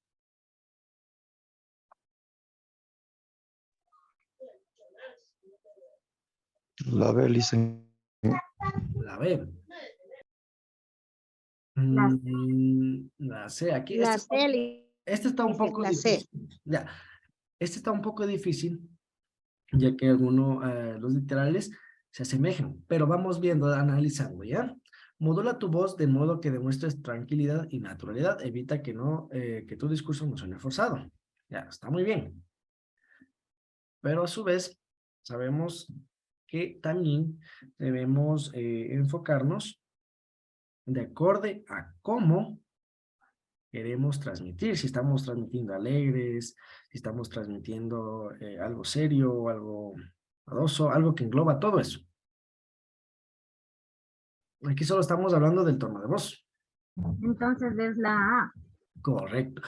D: La B, licenciado.
C: La B.
E: La
C: La C. Aquí,
G: La C,
C: este está un
G: dice,
C: poco
G: la C.
C: difícil. Ya. Este está un poco difícil, ya que algunos, los literales se asemejan, pero vamos viendo, analizando, ¿ya? Modula tu voz de modo que demuestres tranquilidad y naturalidad. Evita que que tu discurso no suene forzado. Ya, está muy bien. Pero a su vez, sabemos que también debemos enfocarnos de acorde a cómo queremos transmitir. Si estamos transmitiendo alegres, si estamos transmitiendo algo serio, algo adoso, algo que engloba todo eso. Aquí solo estamos hablando del tono de voz.
E: Entonces es la A.
C: Correcto.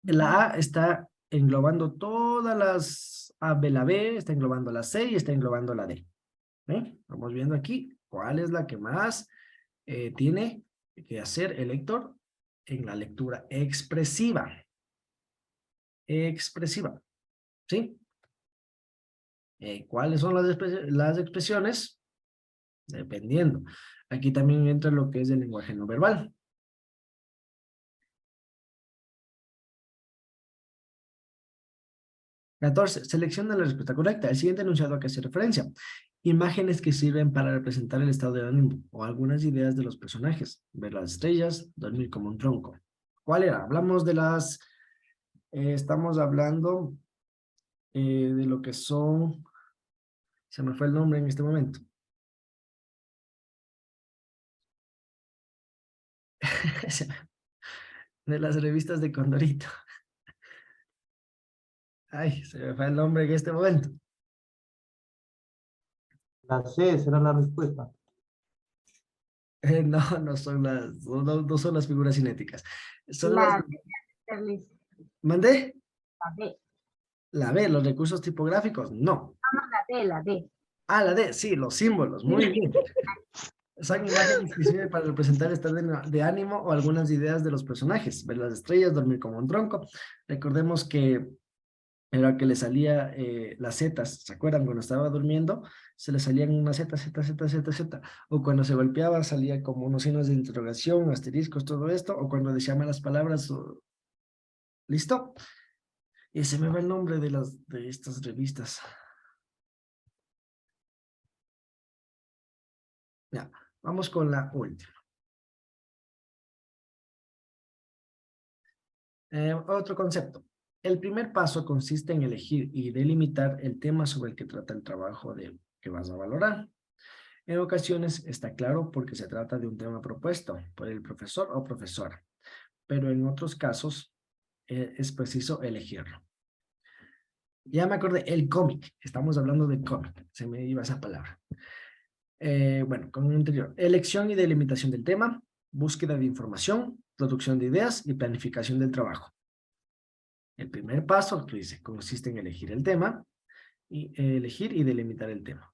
C: La A está englobando todas las A, B, la B, está englobando la C y está englobando la D. Vamos viendo aquí cuál es la que más tiene que hacer el lector en la lectura expresiva. Expresiva, ¿sí? ¿Cuáles son las expresiones? Dependiendo. Aquí también entra lo que es el lenguaje no verbal. Catorce. Selecciona la respuesta correcta. El siguiente enunciado a qué hace referencia. Imágenes que sirven para representar el estado de ánimo o algunas ideas de los personajes. Ver las estrellas, dormir como un tronco. ¿Cuál era? Hablamos de las... estamos hablando de lo que son... Se me fue el nombre en este momento. De las revistas de Condorito. Ay, se me fue el nombre en este momento.
F: La C será la respuesta.
C: No, no son las figuras cinéticas. Son las...
E: La B.
C: ¿Mandé?
E: La B.
C: La B, los recursos tipográficos. No.
E: Vamos, la D, la D.
C: Ah, la D, sí, los símbolos. Muy bien. Son imágenes que sirven para representar el estado de ánimo o algunas ideas de los personajes. Ver las estrellas, dormir como un tronco. Recordemos que era que le salía las zetas, ¿se acuerdan? Cuando estaba durmiendo, se le salían una zeta, zeta, zeta, zeta, zeta, o cuando se golpeaba salía como unos signos de interrogación, asteriscos, todo esto, o cuando decía malas palabras, ¿listo? Y se me va el nombre de estas revistas. Ya, vamos con la última. Otro concepto. El primer paso consiste en elegir y delimitar el tema sobre el que trata el trabajo que vas a valorar. En ocasiones está claro porque se trata de un tema propuesto por el profesor o profesora, pero en otros casos es preciso elegirlo. Ya me acordé, el cómic, estamos hablando de cómic, se me iba esa palabra. Bueno, con el anterior, elección y delimitación del tema, búsqueda de información, producción de ideas y planificación del trabajo. El primer paso, que dice, consiste en elegir el tema, y elegir y delimitar el tema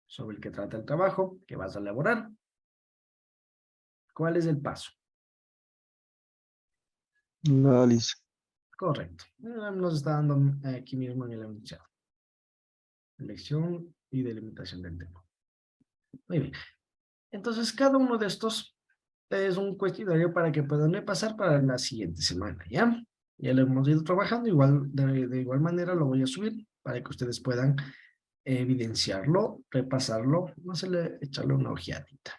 C: sobre el que trata el trabajo que vas a elaborar. ¿Cuál es el paso?
D: Análisis.
C: Correcto. Nos está dando aquí mismo en el enunciado. Elección y delimitación del tema. Muy bien. Entonces, cada uno de estos es un cuestionario para que puedan repasar para la siguiente semana, ¿ya? Ya lo hemos ido trabajando, de igual manera lo voy a subir para que ustedes puedan evidenciarlo, repasarlo, no se le echarle una ojeadita.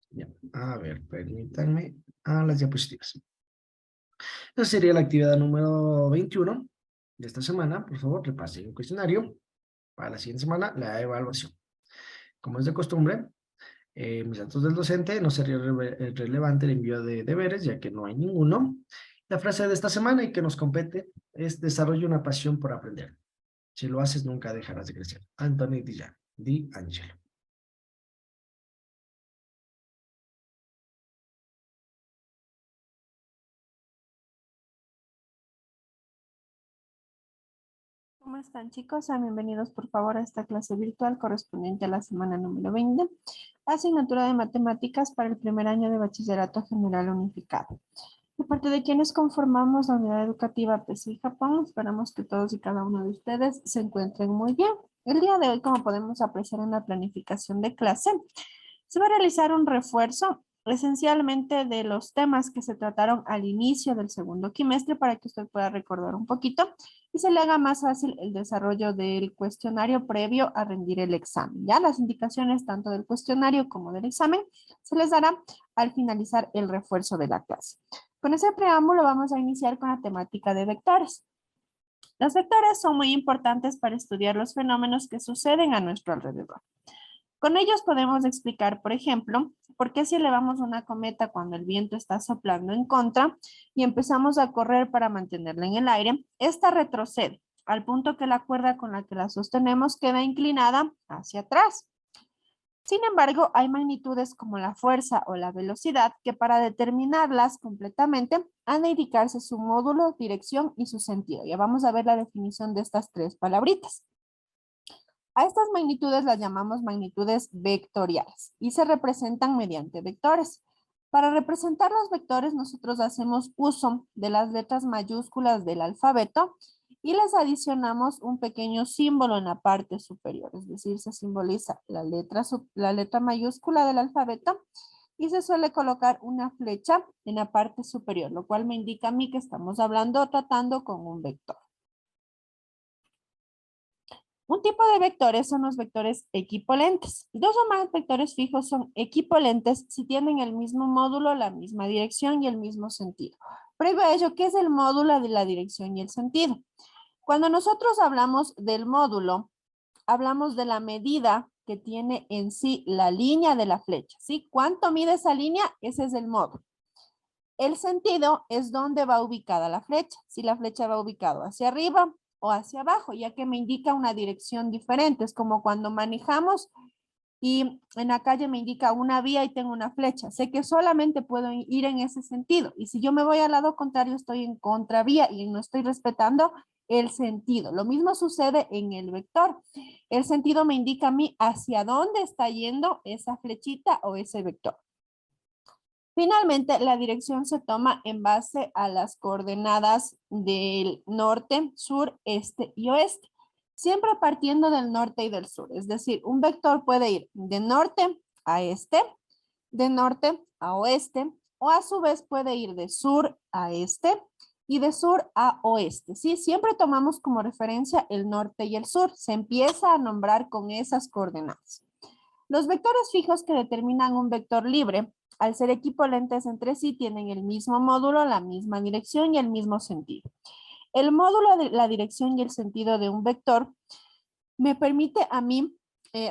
C: Ya. A ver, permítanme a las diapositivas. Esa sería la actividad número 21 de esta semana. Por favor, repasen el cuestionario. Para la siguiente semana, la evaluación. Como es de costumbre, mis datos del docente no sería relevante el envío de deberes, ya que no hay ninguno. La frase de esta semana y que nos compete es desarrolla una pasión por aprender. Si lo haces, nunca dejarás de crecer. Anthony Di Angelo.
H: ¿Cómo están, chicos? Sean bienvenidos, por favor, a esta clase virtual correspondiente a la semana número 20, asignatura de matemáticas para el primer año de Bachillerato General Unificado. De parte de quienes conformamos la unidad educativa PESI Japón, esperamos que todos y cada uno de ustedes se encuentren muy bien. El día de hoy, como podemos apreciar en la planificación de clase, se va a realizar un refuerzo esencialmente de los temas que se trataron al inicio del segundo quimestre para que usted pueda recordar un poquito y se le haga más fácil el desarrollo del cuestionario previo a rendir el examen. Ya las indicaciones tanto del cuestionario como del examen se les dará al finalizar el refuerzo de la clase. Con ese preámbulo vamos a iniciar con la temática de vectores. Los vectores son muy importantes para estudiar los fenómenos que suceden a nuestro alrededor. Con ellos podemos explicar, por ejemplo, por qué si elevamos una cometa cuando el viento está soplando en contra y empezamos a correr para mantenerla en el aire, esta retrocede al punto que la cuerda con la que la sostenemos queda inclinada hacia atrás. Sin embargo, hay magnitudes como la fuerza o la velocidad que para determinarlas completamente han de indicarse su módulo, dirección y su sentido. Ya vamos a ver la definición de estas tres palabritas. A estas magnitudes las llamamos magnitudes vectoriales y se representan mediante vectores. Para representar los vectores nosotros hacemos uso de las letras mayúsculas del alfabeto y les adicionamos un pequeño símbolo en la parte superior, es decir, se simboliza la letra mayúscula del alfabeto y se suele colocar una flecha en la parte superior, lo cual me indica a mí que estamos hablando o tratando con un vector. Un tipo de vectores son los vectores equipolentes. Dos o más vectores fijos son equipolentes si tienen el mismo módulo, la misma dirección y el mismo sentido. Previo a ello, ¿qué es el módulo de la dirección y el sentido? Cuando nosotros hablamos del módulo, hablamos de la medida que tiene en sí la línea de la flecha, ¿sí? ¿Cuánto mide esa línea? Ese es el módulo. El sentido es dónde va ubicada la flecha. Si la flecha va ubicada hacia arriba o hacia abajo, ya que me indica una dirección diferente. Es como cuando manejamos y en la calle me indica una vía y tengo una flecha. Sé que solamente puedo ir en ese sentido. Y si yo me voy al lado contrario, estoy en contravía y no estoy respetando el sentido. Lo mismo sucede en el vector. El sentido me indica a mí hacia dónde está yendo esa flechita o ese vector. Finalmente, la dirección se toma en base a las coordenadas del norte, sur, este y oeste, siempre partiendo del norte y del sur. Es decir, un vector puede ir de norte a este, de norte a oeste, o a su vez puede ir de sur a este y de sur a oeste. ¿Sí? Siempre tomamos como referencia el norte y el sur. Se empieza a nombrar con esas coordenadas. Los vectores fijos que determinan un vector libre, al ser equipolentes entre sí, tienen el mismo módulo, la misma dirección y el mismo sentido. El módulo de la dirección y el sentido de un vector me permite a mí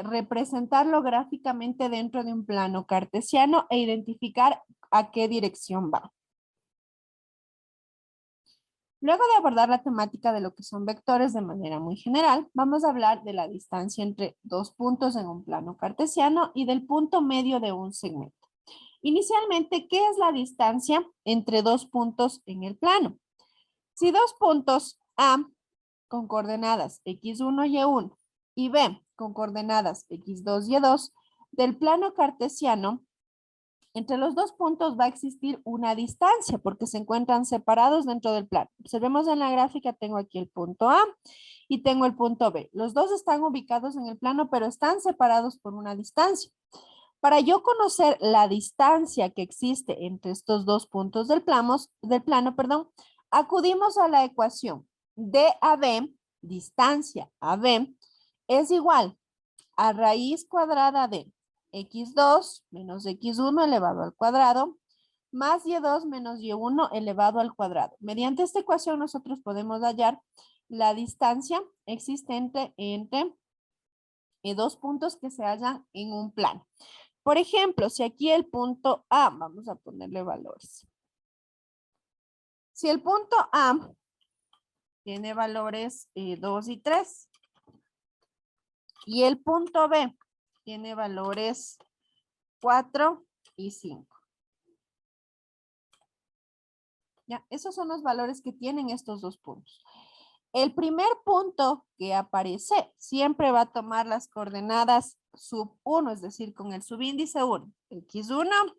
H: representarlo gráficamente dentro de un plano cartesiano e identificar a qué dirección va. Luego de abordar la temática de lo que son vectores de manera muy general, vamos a hablar de la distancia entre dos puntos en un plano cartesiano y del punto medio de un segmento. Inicialmente, ¿qué es la distancia entre dos puntos en el plano? Si dos puntos A con coordenadas x1 y y1 y B con coordenadas x2 y y2 del plano cartesiano, entre los dos puntos va a existir una distancia porque se encuentran separados dentro del plano. Observemos en la gráfica, tengo aquí el punto A y tengo el punto B. Los dos están ubicados en el plano, pero están separados por una distancia. Para yo conocer la distancia que existe entre estos dos puntos del plano, acudimos a la ecuación de AB, distancia AB, es igual a raíz cuadrada de x2 menos x1 elevado al cuadrado más y2 menos y1 elevado al cuadrado. Mediante esta ecuación nosotros podemos hallar la distancia existente entre dos puntos que se hallan en un plano. Por ejemplo, si aquí el punto A, vamos a ponerle valores. Si el punto A tiene valores 2 y 3 y el punto B tiene valores 4 y 5. Ya, esos son los valores que tienen estos dos puntos. El primer punto que aparece siempre va a tomar las coordenadas sub 1, es decir, con el subíndice 1, x1,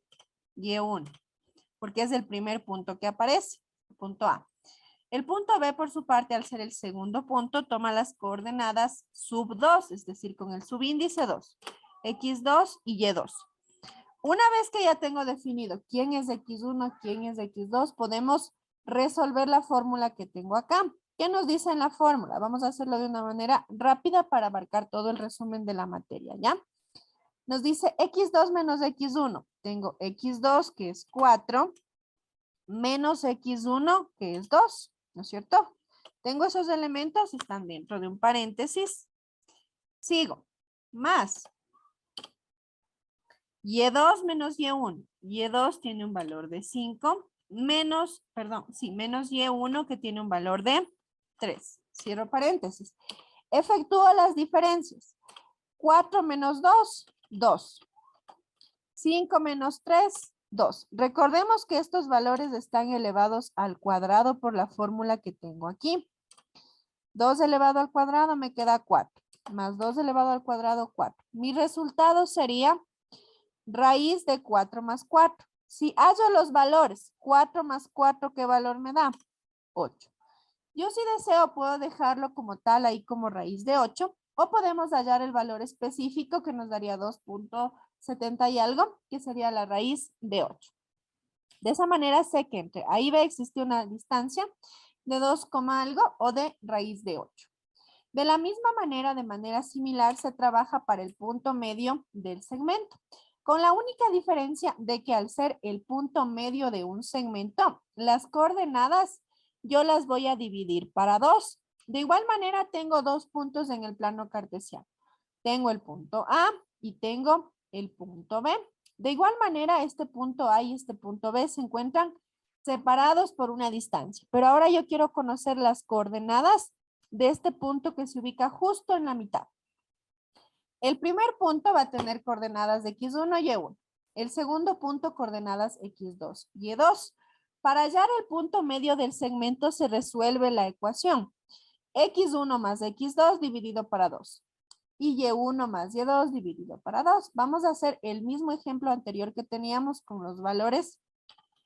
H: y1, porque es el primer punto que aparece, punto A. El punto B, por su parte, al ser el segundo punto, toma las coordenadas sub 2, es decir, con el subíndice 2, x2 y y2. Una vez que ya tengo definido quién es x1, quién es x2, podemos resolver la fórmula que tengo acá. ¿Qué nos dice en la fórmula? Vamos a hacerlo de una manera rápida para abarcar todo el resumen de la materia, ¿ya? Nos dice x2 menos x1. Tengo x2, que es 4, menos x1, que es 2, ¿no es cierto? Tengo esos elementos, están dentro de un paréntesis. Sigo. Más y2 menos y1. Y2 tiene un valor de 5, menos y1 que tiene un valor de 3. Cierro paréntesis. Efectúo las diferencias. 4 menos 2, 2. 5 menos 3, 2. Recordemos que estos valores están elevados al cuadrado por la fórmula que tengo aquí. 2 elevado al cuadrado me queda 4. Más 2 elevado al cuadrado, 4. Mi resultado sería raíz de 4 más 4. Si hallo los valores, 4 más 4, ¿qué valor me da? 8. Yo si deseo puedo dejarlo como tal ahí como raíz de 8 o podemos hallar el valor específico que nos daría 2.70 y algo, que sería la raíz de 8. De esa manera sé que entre A y B existe una distancia de 2, algo o de raíz de 8. De la misma manera, de manera similar, se trabaja para el punto medio del segmento, con la única diferencia de que al ser el punto medio de un segmento, las coordenadas yo las voy a dividir para 2. De igual manera, tengo 2 puntos en el plano cartesiano. Tengo el punto A y tengo el punto B. De igual manera, este punto A y este punto B se encuentran separados por una distancia. Pero ahora yo quiero conocer las coordenadas de este punto que se ubica justo en la mitad. El primer punto va a tener coordenadas de x1 y y1. El segundo punto, coordenadas x2 y y2. Para hallar el punto medio del segmento se resuelve la ecuación. x1 más x2 dividido para 2. Y y1 más y2 dividido para 2. Vamos a hacer el mismo ejemplo anterior que teníamos con los valores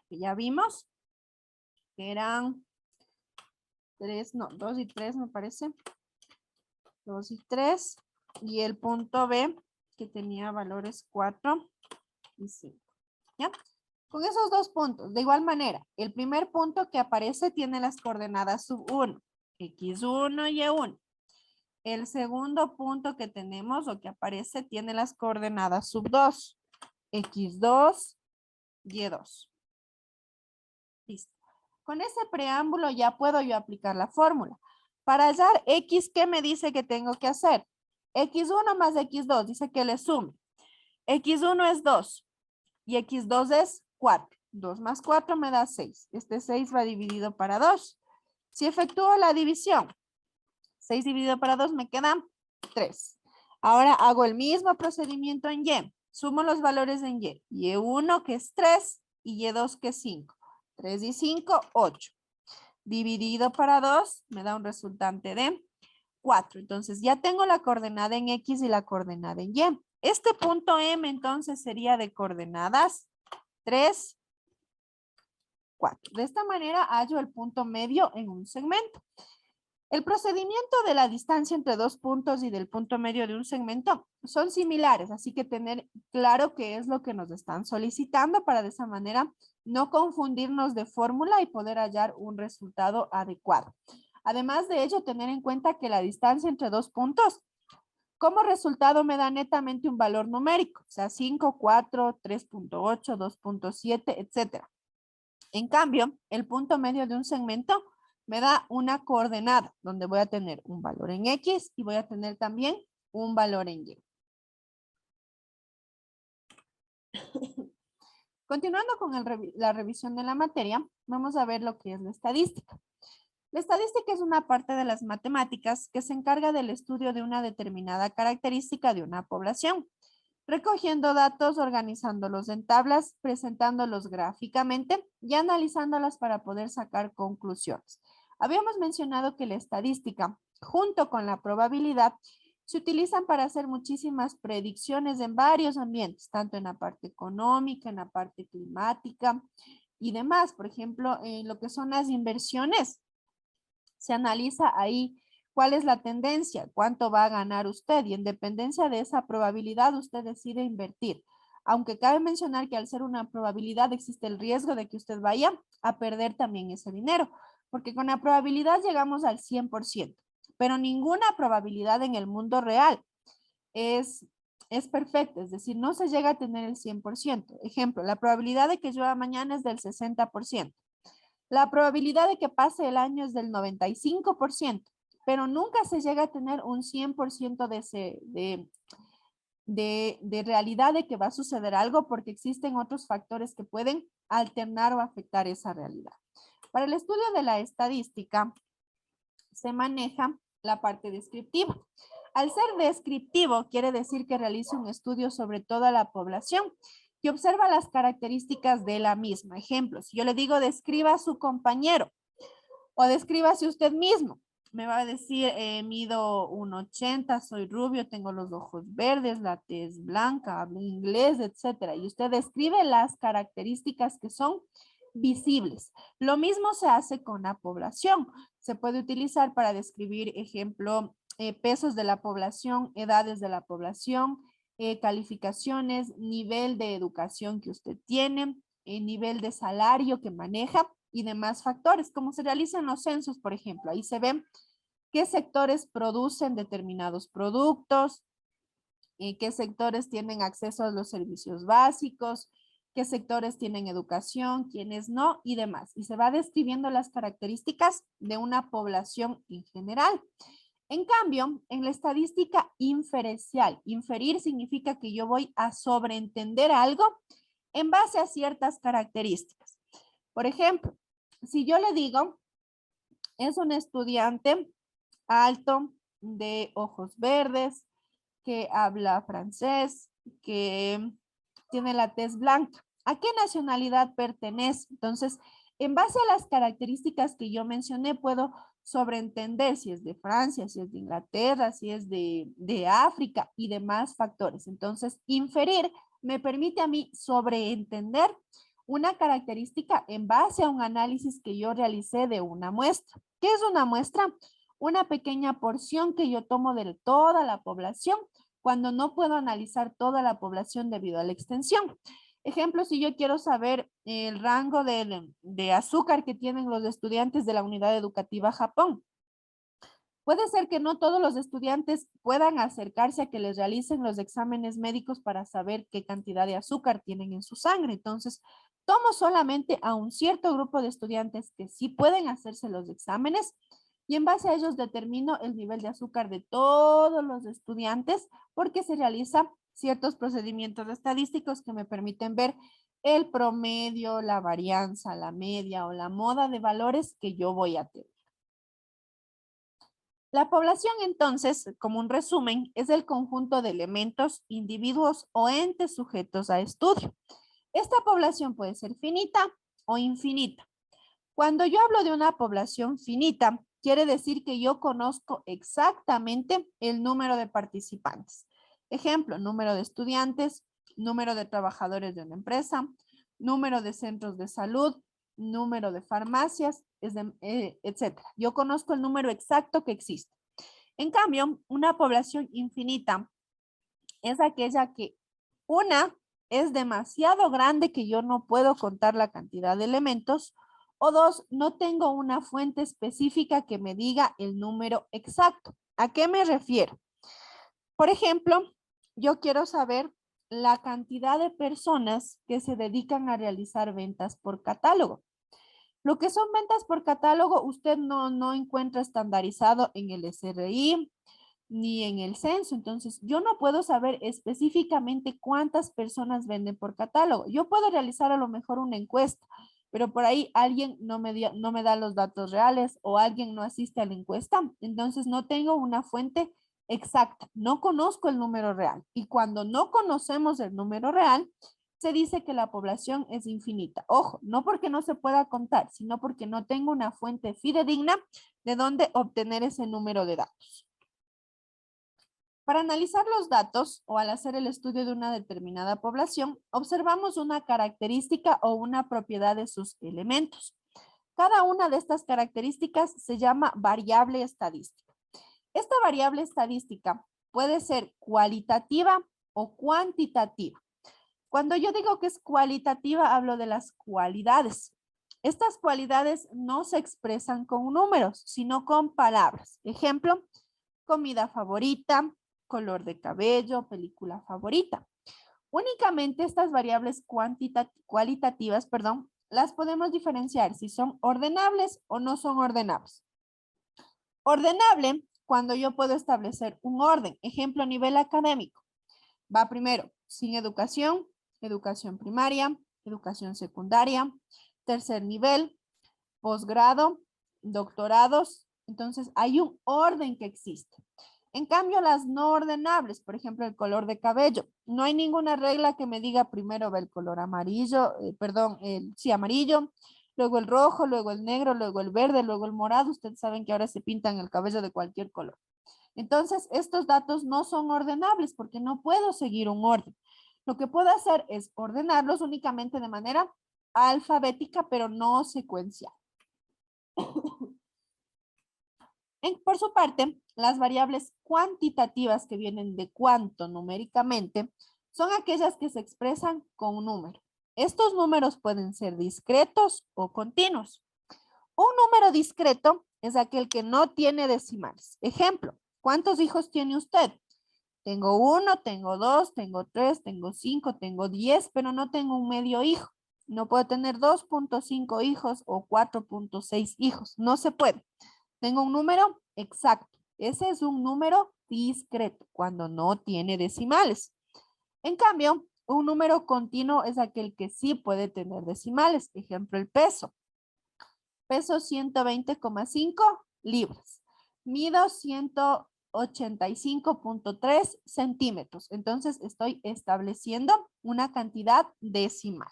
H: que ya vimos, que eran 2 y 3 me parece. 2 y 3. Y el punto B, que tenía valores 4 y 5. ¿Ya? Con esos dos puntos, de igual manera, el primer punto que aparece tiene las coordenadas sub 1, x1 y y1. El segundo punto que tenemos o que aparece tiene las coordenadas sub 2, x2 y y2. Listo. Con ese preámbulo ya puedo yo aplicar la fórmula. Para hallar x, ¿qué me dice que tengo que hacer? x1 más x2, dice que le sume. x1 es 2 y x2 es 4. 2 más 4 me da 6. Este 6 va dividido para 2. Si efectúo la división, 6 dividido para 2 me quedan 3. Ahora hago el mismo procedimiento en y. Sumo los valores en y. y1 que es 3 y y2 que es 5. 3 y 5, 8. Dividido para 2 me da un resultante de 4. Entonces ya tengo la coordenada en X y la coordenada en Y. Este punto M entonces sería de coordenadas 3, 4. De esta manera hallo el punto medio en un segmento. El procedimiento de la distancia entre dos puntos y del punto medio de un segmento son similares, así que tener claro qué es lo que nos están solicitando para de esa manera no confundirnos de fórmula y poder hallar un resultado adecuado. Además de ello, tener en cuenta que la distancia entre dos puntos como resultado me da netamente un valor numérico, o sea, 5, 4, 3.8, 2.7, etc. En cambio, el punto medio de un segmento me da una coordenada donde voy a tener un valor en X y voy a tener también un valor en Y. Continuando con la revisión de la materia, vamos a ver lo que es la estadística. La estadística es una parte de las matemáticas que se encarga del estudio de una determinada característica de una población, recogiendo datos, organizándolos en tablas, presentándolos gráficamente y analizándolas para poder sacar conclusiones. Habíamos mencionado que la estadística, junto con la probabilidad, se utilizan para hacer muchísimas predicciones en varios ambientes, tanto en la parte económica, en la parte climática y demás. Por ejemplo, en lo que son las inversiones, se analiza ahí cuál es la tendencia, cuánto va a ganar usted y en dependencia de esa probabilidad usted decide invertir. Aunque cabe mencionar que al ser una probabilidad existe el riesgo de que usted vaya a perder también ese dinero, porque con la probabilidad llegamos al 100%, pero ninguna probabilidad en el mundo real es perfecta, es decir, no se llega a tener el 100%. Ejemplo, la probabilidad de que llueva mañana es del 60%. La probabilidad de que pase el año es del 95%, pero nunca se llega a tener un 100% de realidad de que va a suceder algo porque existen otros factores que pueden alternar o afectar esa realidad. Para el estudio de la estadística se maneja la parte descriptiva. Al ser descriptivo quiere decir que realiza un estudio sobre toda la población y observa las características de la misma. Ejemplo, si yo le digo describa a su compañero o descríbase usted mismo, me va a decir mido 1,80, soy rubio, tengo los ojos verdes, la tez blanca, hablo inglés, etcétera. Y usted describe las características que son visibles. Lo mismo se hace con la población. Se puede utilizar para describir, ejemplo, pesos de la población, edades de la población, calificaciones, nivel de educación que usted tiene, nivel de salario que maneja y demás factores, como se realizan los censos, por ejemplo. Ahí se ven qué sectores producen determinados productos, qué sectores tienen acceso a los servicios básicos, qué sectores tienen educación, quiénes no y demás. Y se va describiendo las características de una población en general. En cambio, en la estadística inferencial, inferir significa que yo voy a sobreentender algo en base a ciertas características. Por ejemplo, si yo le digo, es un estudiante alto, de ojos verdes, que habla francés, que tiene la tez blanca. ¿A qué nacionalidad pertenece? Entonces, en base a las características que yo mencioné, puedo sobreentender si es de Francia, si es de Inglaterra, si es de África y demás factores. Entonces, inferir me permite a mí sobreentender una característica en base a un análisis que yo realicé de una muestra. ¿Qué es una muestra? Una pequeña porción que yo tomo de toda la población cuando no puedo analizar toda la población debido a la extensión. Ejemplo, si yo quiero saber el rango de azúcar que tienen los estudiantes de la unidad educativa Japón, puede ser que no todos los estudiantes puedan acercarse a que les realicen los exámenes médicos para saber qué cantidad de azúcar tienen en su sangre. Entonces, tomo solamente a un cierto grupo de estudiantes que sí pueden hacerse los exámenes y en base a ellos determino el nivel de azúcar de todos los estudiantes porque se realizan ciertos procedimientos estadísticos que me permiten ver el promedio, la varianza, la media o la moda de valores que yo voy a tener. La población, entonces, como un resumen, es el conjunto de elementos, individuos o entes sujetos a estudio. Esta población puede ser finita o infinita. Cuando yo hablo de una población finita, quiere decir que yo conozco exactamente el número de participantes. Ejemplo, número de estudiantes, número de trabajadores de una empresa, número de centros de salud, número de farmacias, etcétera. Yo conozco el número exacto que existe. En cambio, una población infinita es aquella que una es demasiado grande que yo no puedo contar la cantidad de elementos, o dos, no tengo una fuente específica que me diga el número exacto. ¿A qué me refiero? Por ejemplo, yo quiero saber la cantidad de personas que se dedican a realizar ventas por catálogo. Lo que son ventas por catálogo, usted no encuentra estandarizado en el SRI ni en el censo. Entonces, yo no puedo saber específicamente cuántas personas venden por catálogo. Yo puedo realizar a lo mejor una encuesta, pero por ahí alguien no me da los datos reales o alguien no asiste a la encuesta. Entonces, no tengo una fuente exacta. No conozco el número real. Y cuando no conocemos el número real, se dice que la población es infinita. Ojo, no porque no se pueda contar, sino porque no tengo una fuente fidedigna de dónde obtener ese número de datos. Para analizar los datos o al hacer el estudio de una determinada población, observamos una característica o una propiedad de sus elementos. Cada una de estas características se llama variable estadística. Esta variable estadística puede ser cualitativa o cuantitativa. Cuando yo digo que es cualitativa, hablo de las cualidades. Estas cualidades no se expresan con números, sino con palabras. Ejemplo, comida favorita, color de cabello, película favorita. Únicamente estas variables cualitativas, las podemos diferenciar si son ordenables o no son ordenables. Ordenable, cuando yo puedo establecer un orden. Ejemplo, a nivel académico. Va primero, sin educación, educación primaria, educación secundaria, tercer nivel, posgrado, doctorados. Entonces, hay un orden que existe. En cambio, las no ordenables, por ejemplo, el color de cabello, no hay ninguna regla que me diga primero va el color amarillo, amarillo, luego el rojo, luego el negro, luego el verde, luego el morado. Ustedes saben que ahora se pintan el cabello de cualquier color. Entonces, estos datos no son ordenables porque no puedo seguir un orden. Lo que puedo hacer es ordenarlos únicamente de manera alfabética, pero no secuencial. Por su parte, las variables cuantitativas que vienen de cuánto numéricamente son aquellas que se expresan con un número. Estos números pueden ser discretos o continuos. Un número discreto es aquel que no tiene decimales. Ejemplo, ¿cuántos hijos tiene usted? Tengo 1, tengo 2, tengo 3, tengo 5, tengo 10, pero no tengo un medio hijo. No puedo tener 2.5 hijos o 4.6 hijos. No se puede. Tengo un número exacto. Ese es un número discreto, cuando no tiene decimales. En cambio, un número continuo es aquel que sí puede tener decimales. Ejemplo, el peso. Peso 120,5 libras. Mido 185.3 centímetros. Entonces, estoy estableciendo una cantidad decimal.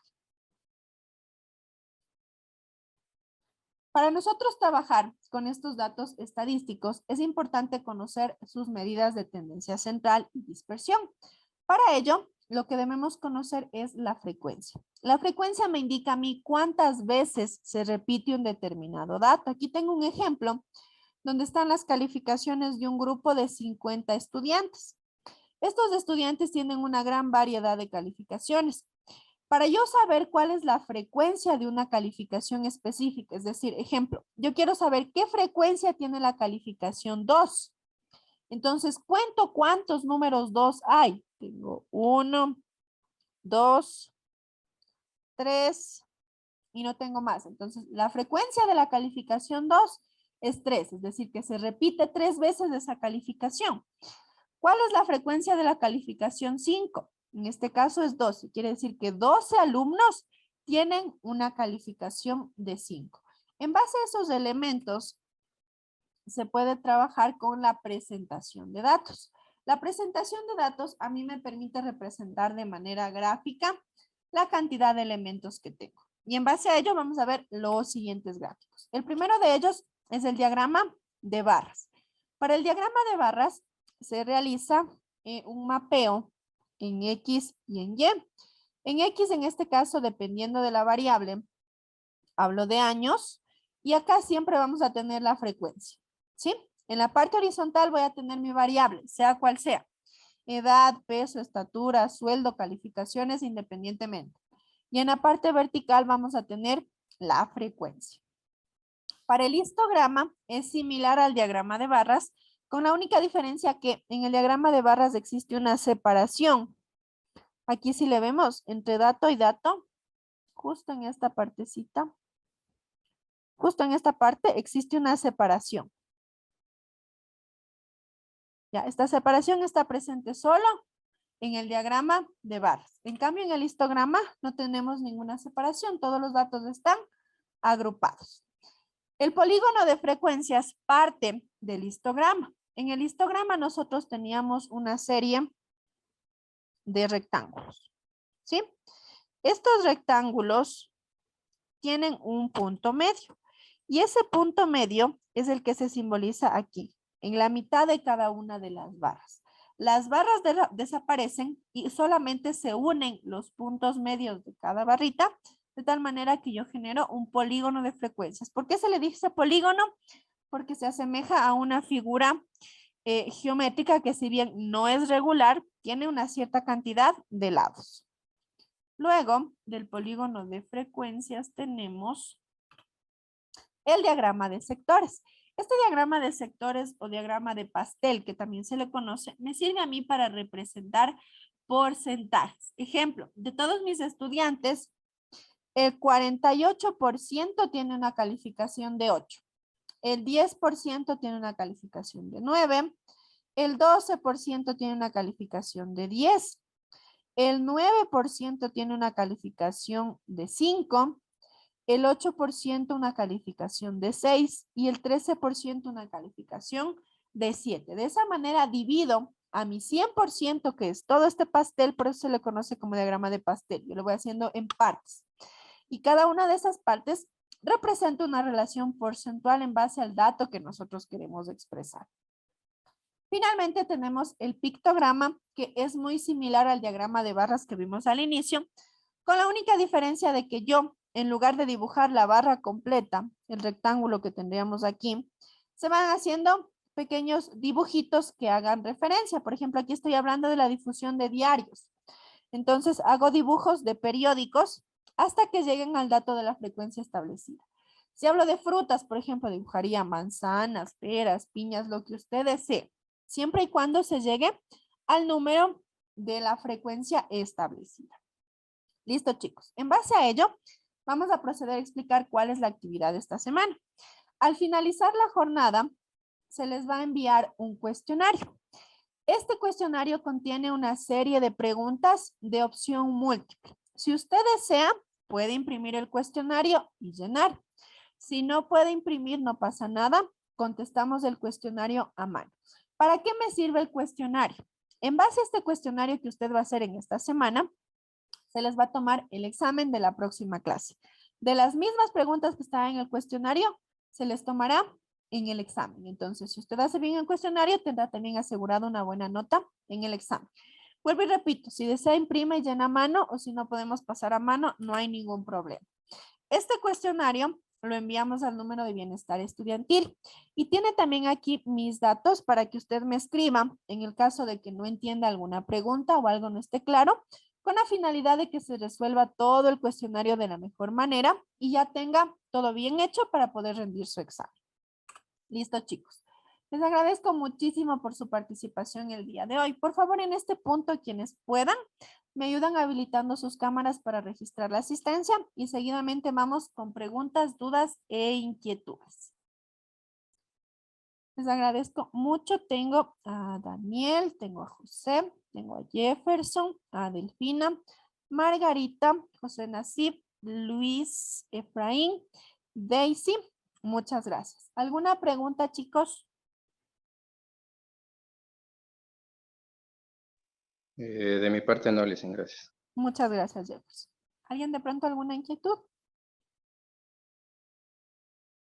H: Para nosotros trabajar con estos datos estadísticos, es importante conocer sus medidas de tendencia central y dispersión. Para ello, lo que debemos conocer es la frecuencia. La frecuencia me indica a mí cuántas veces se repite un determinado dato. Aquí tengo un ejemplo donde están las calificaciones de un grupo de 50 estudiantes. Estos estudiantes tienen una gran variedad de calificaciones. Para yo saber cuál es la frecuencia de una calificación específica, es decir, ejemplo, yo quiero saber qué frecuencia tiene la calificación 2. Entonces, cuento cuántos números 2 hay. Tengo 1, 2, 3 y no tengo más. Entonces, la frecuencia de la calificación 2 es 3, es decir, que se repite 3 veces esa calificación. ¿Cuál es la frecuencia de la calificación 5? En este caso es 12. Quiere decir que 12 alumnos tienen una calificación de 5. En base a esos elementos, se puede trabajar con la presentación de datos. La presentación de datos a mí me permite representar de manera gráfica la cantidad de elementos que tengo. Y en base a ello vamos a ver los siguientes gráficos. El primero de ellos es el diagrama de barras. Para el diagrama de barras se realiza un mapeo en X y en Y. En X, en este caso, dependiendo de la variable, hablo de años y acá siempre vamos a tener la frecuencia, ¿sí? En la parte horizontal voy a tener mi variable, sea cual sea. Edad, peso, estatura, sueldo, calificaciones, independientemente. Y en la parte vertical vamos a tener la frecuencia. Para el histograma es similar al diagrama de barras, con la única diferencia que en el diagrama de barras existe una separación. Aquí sí le vemos entre dato y dato, justo en esta partecita. Justo en esta parte existe una separación. Ya, esta separación está presente solo en el diagrama de barras. En cambio, en el histograma no tenemos ninguna separación. Todos los datos están agrupados. El polígono de frecuencias parte del histograma. En el histograma nosotros teníamos una serie de rectángulos, ¿sí? Estos rectángulos tienen un punto medio y ese punto medio es el que se simboliza aquí, en la mitad de cada una de las barras. Las barras desaparecen y solamente se unen los puntos medios de cada barrita, de tal manera que yo genero un polígono de frecuencias. ¿Por qué se le dice polígono? Porque se asemeja a una figura geométrica que, si bien no es regular, tiene una cierta cantidad de lados. Luego del polígono de frecuencias tenemos el diagrama de sectores. Este diagrama de sectores o diagrama de pastel, que también se le conoce, me sirve a mí para representar porcentajes. Ejemplo, de todos mis estudiantes, el 48% tiene una calificación de 8. El 10% tiene una calificación de 9. El 12% tiene una calificación de 10. El 9% tiene una calificación de 5. El 8% una calificación de 6 y el 13% una calificación de 7. De esa manera divido a mi 100%, que es todo este pastel, por eso se le conoce como diagrama de pastel. Yo lo voy haciendo en partes. Y cada una de esas partes representa una relación porcentual en base al dato que nosotros queremos expresar. Finalmente tenemos el pictograma, que es muy similar al diagrama de barras que vimos al inicio, con la única diferencia de que yo, en lugar de dibujar la barra completa, el rectángulo que tendríamos aquí, se van haciendo pequeños dibujitos que hagan referencia. Por ejemplo, aquí estoy hablando de la difusión de diarios. Entonces hago dibujos de periódicos hasta que lleguen al dato de la frecuencia establecida. Si hablo de frutas, por ejemplo, dibujaría manzanas, peras, piñas, lo que usted desee, siempre y cuando se llegue al número de la frecuencia establecida. Listo, chicos. En base a ello, vamos a proceder a explicar cuál es la actividad de esta semana. Al finalizar la jornada, se les va a enviar un cuestionario. Este cuestionario contiene una serie de preguntas de opción múltiple. Si usted desea, puede imprimir el cuestionario y llenar. Si no puede imprimir, no pasa nada. Contestamos el cuestionario a mano. ¿Para qué me sirve el cuestionario? En base a este cuestionario que usted va a hacer en esta semana, se les va a tomar el examen de la próxima clase. De las mismas preguntas que están en el cuestionario, se les tomará en el examen. Entonces, si usted hace bien el cuestionario, tendrá también asegurado una buena nota en el examen. Vuelvo y repito, si desea imprime y llena a mano, o si no podemos pasar a mano, no hay ningún problema. Este cuestionario lo enviamos al número de bienestar estudiantil y tiene también aquí mis datos para que usted me escriba en el caso de que no entienda alguna pregunta o algo no esté claro, con la finalidad de que se resuelva todo el cuestionario de la mejor manera y ya tenga todo bien hecho para poder rendir su examen. Listo, chicos. Les agradezco muchísimo por su participación el día de hoy. Por favor, en este punto, quienes puedan, me ayudan habilitando sus cámaras para registrar la asistencia y seguidamente vamos con preguntas, dudas e inquietudes. Les agradezco mucho. Tengo a Daniel, tengo a José, tengo a Jefferson, a Delfina, Margarita, José Nasib, Luis Efraín, Daisy. Muchas gracias. ¿Alguna pregunta, chicos?
I: De mi parte no, Licen, gracias.
H: Muchas gracias, Jefferson. ¿Alguien de pronto alguna inquietud?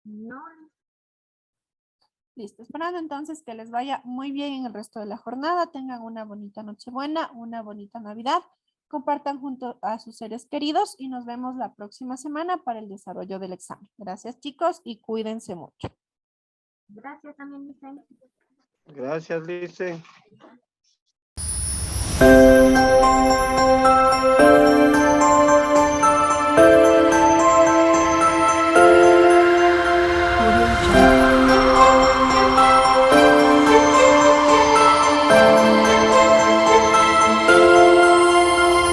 E: No.
H: Listo, esperando entonces que les vaya muy bien en el resto de la jornada, tengan una bonita Nochebuena, una bonita Navidad, compartan junto a sus seres queridos y nos vemos la próxima semana para el desarrollo del examen. Gracias, chicos, y cuídense mucho.
E: Gracias también, Licen.
F: Gracias, Lice.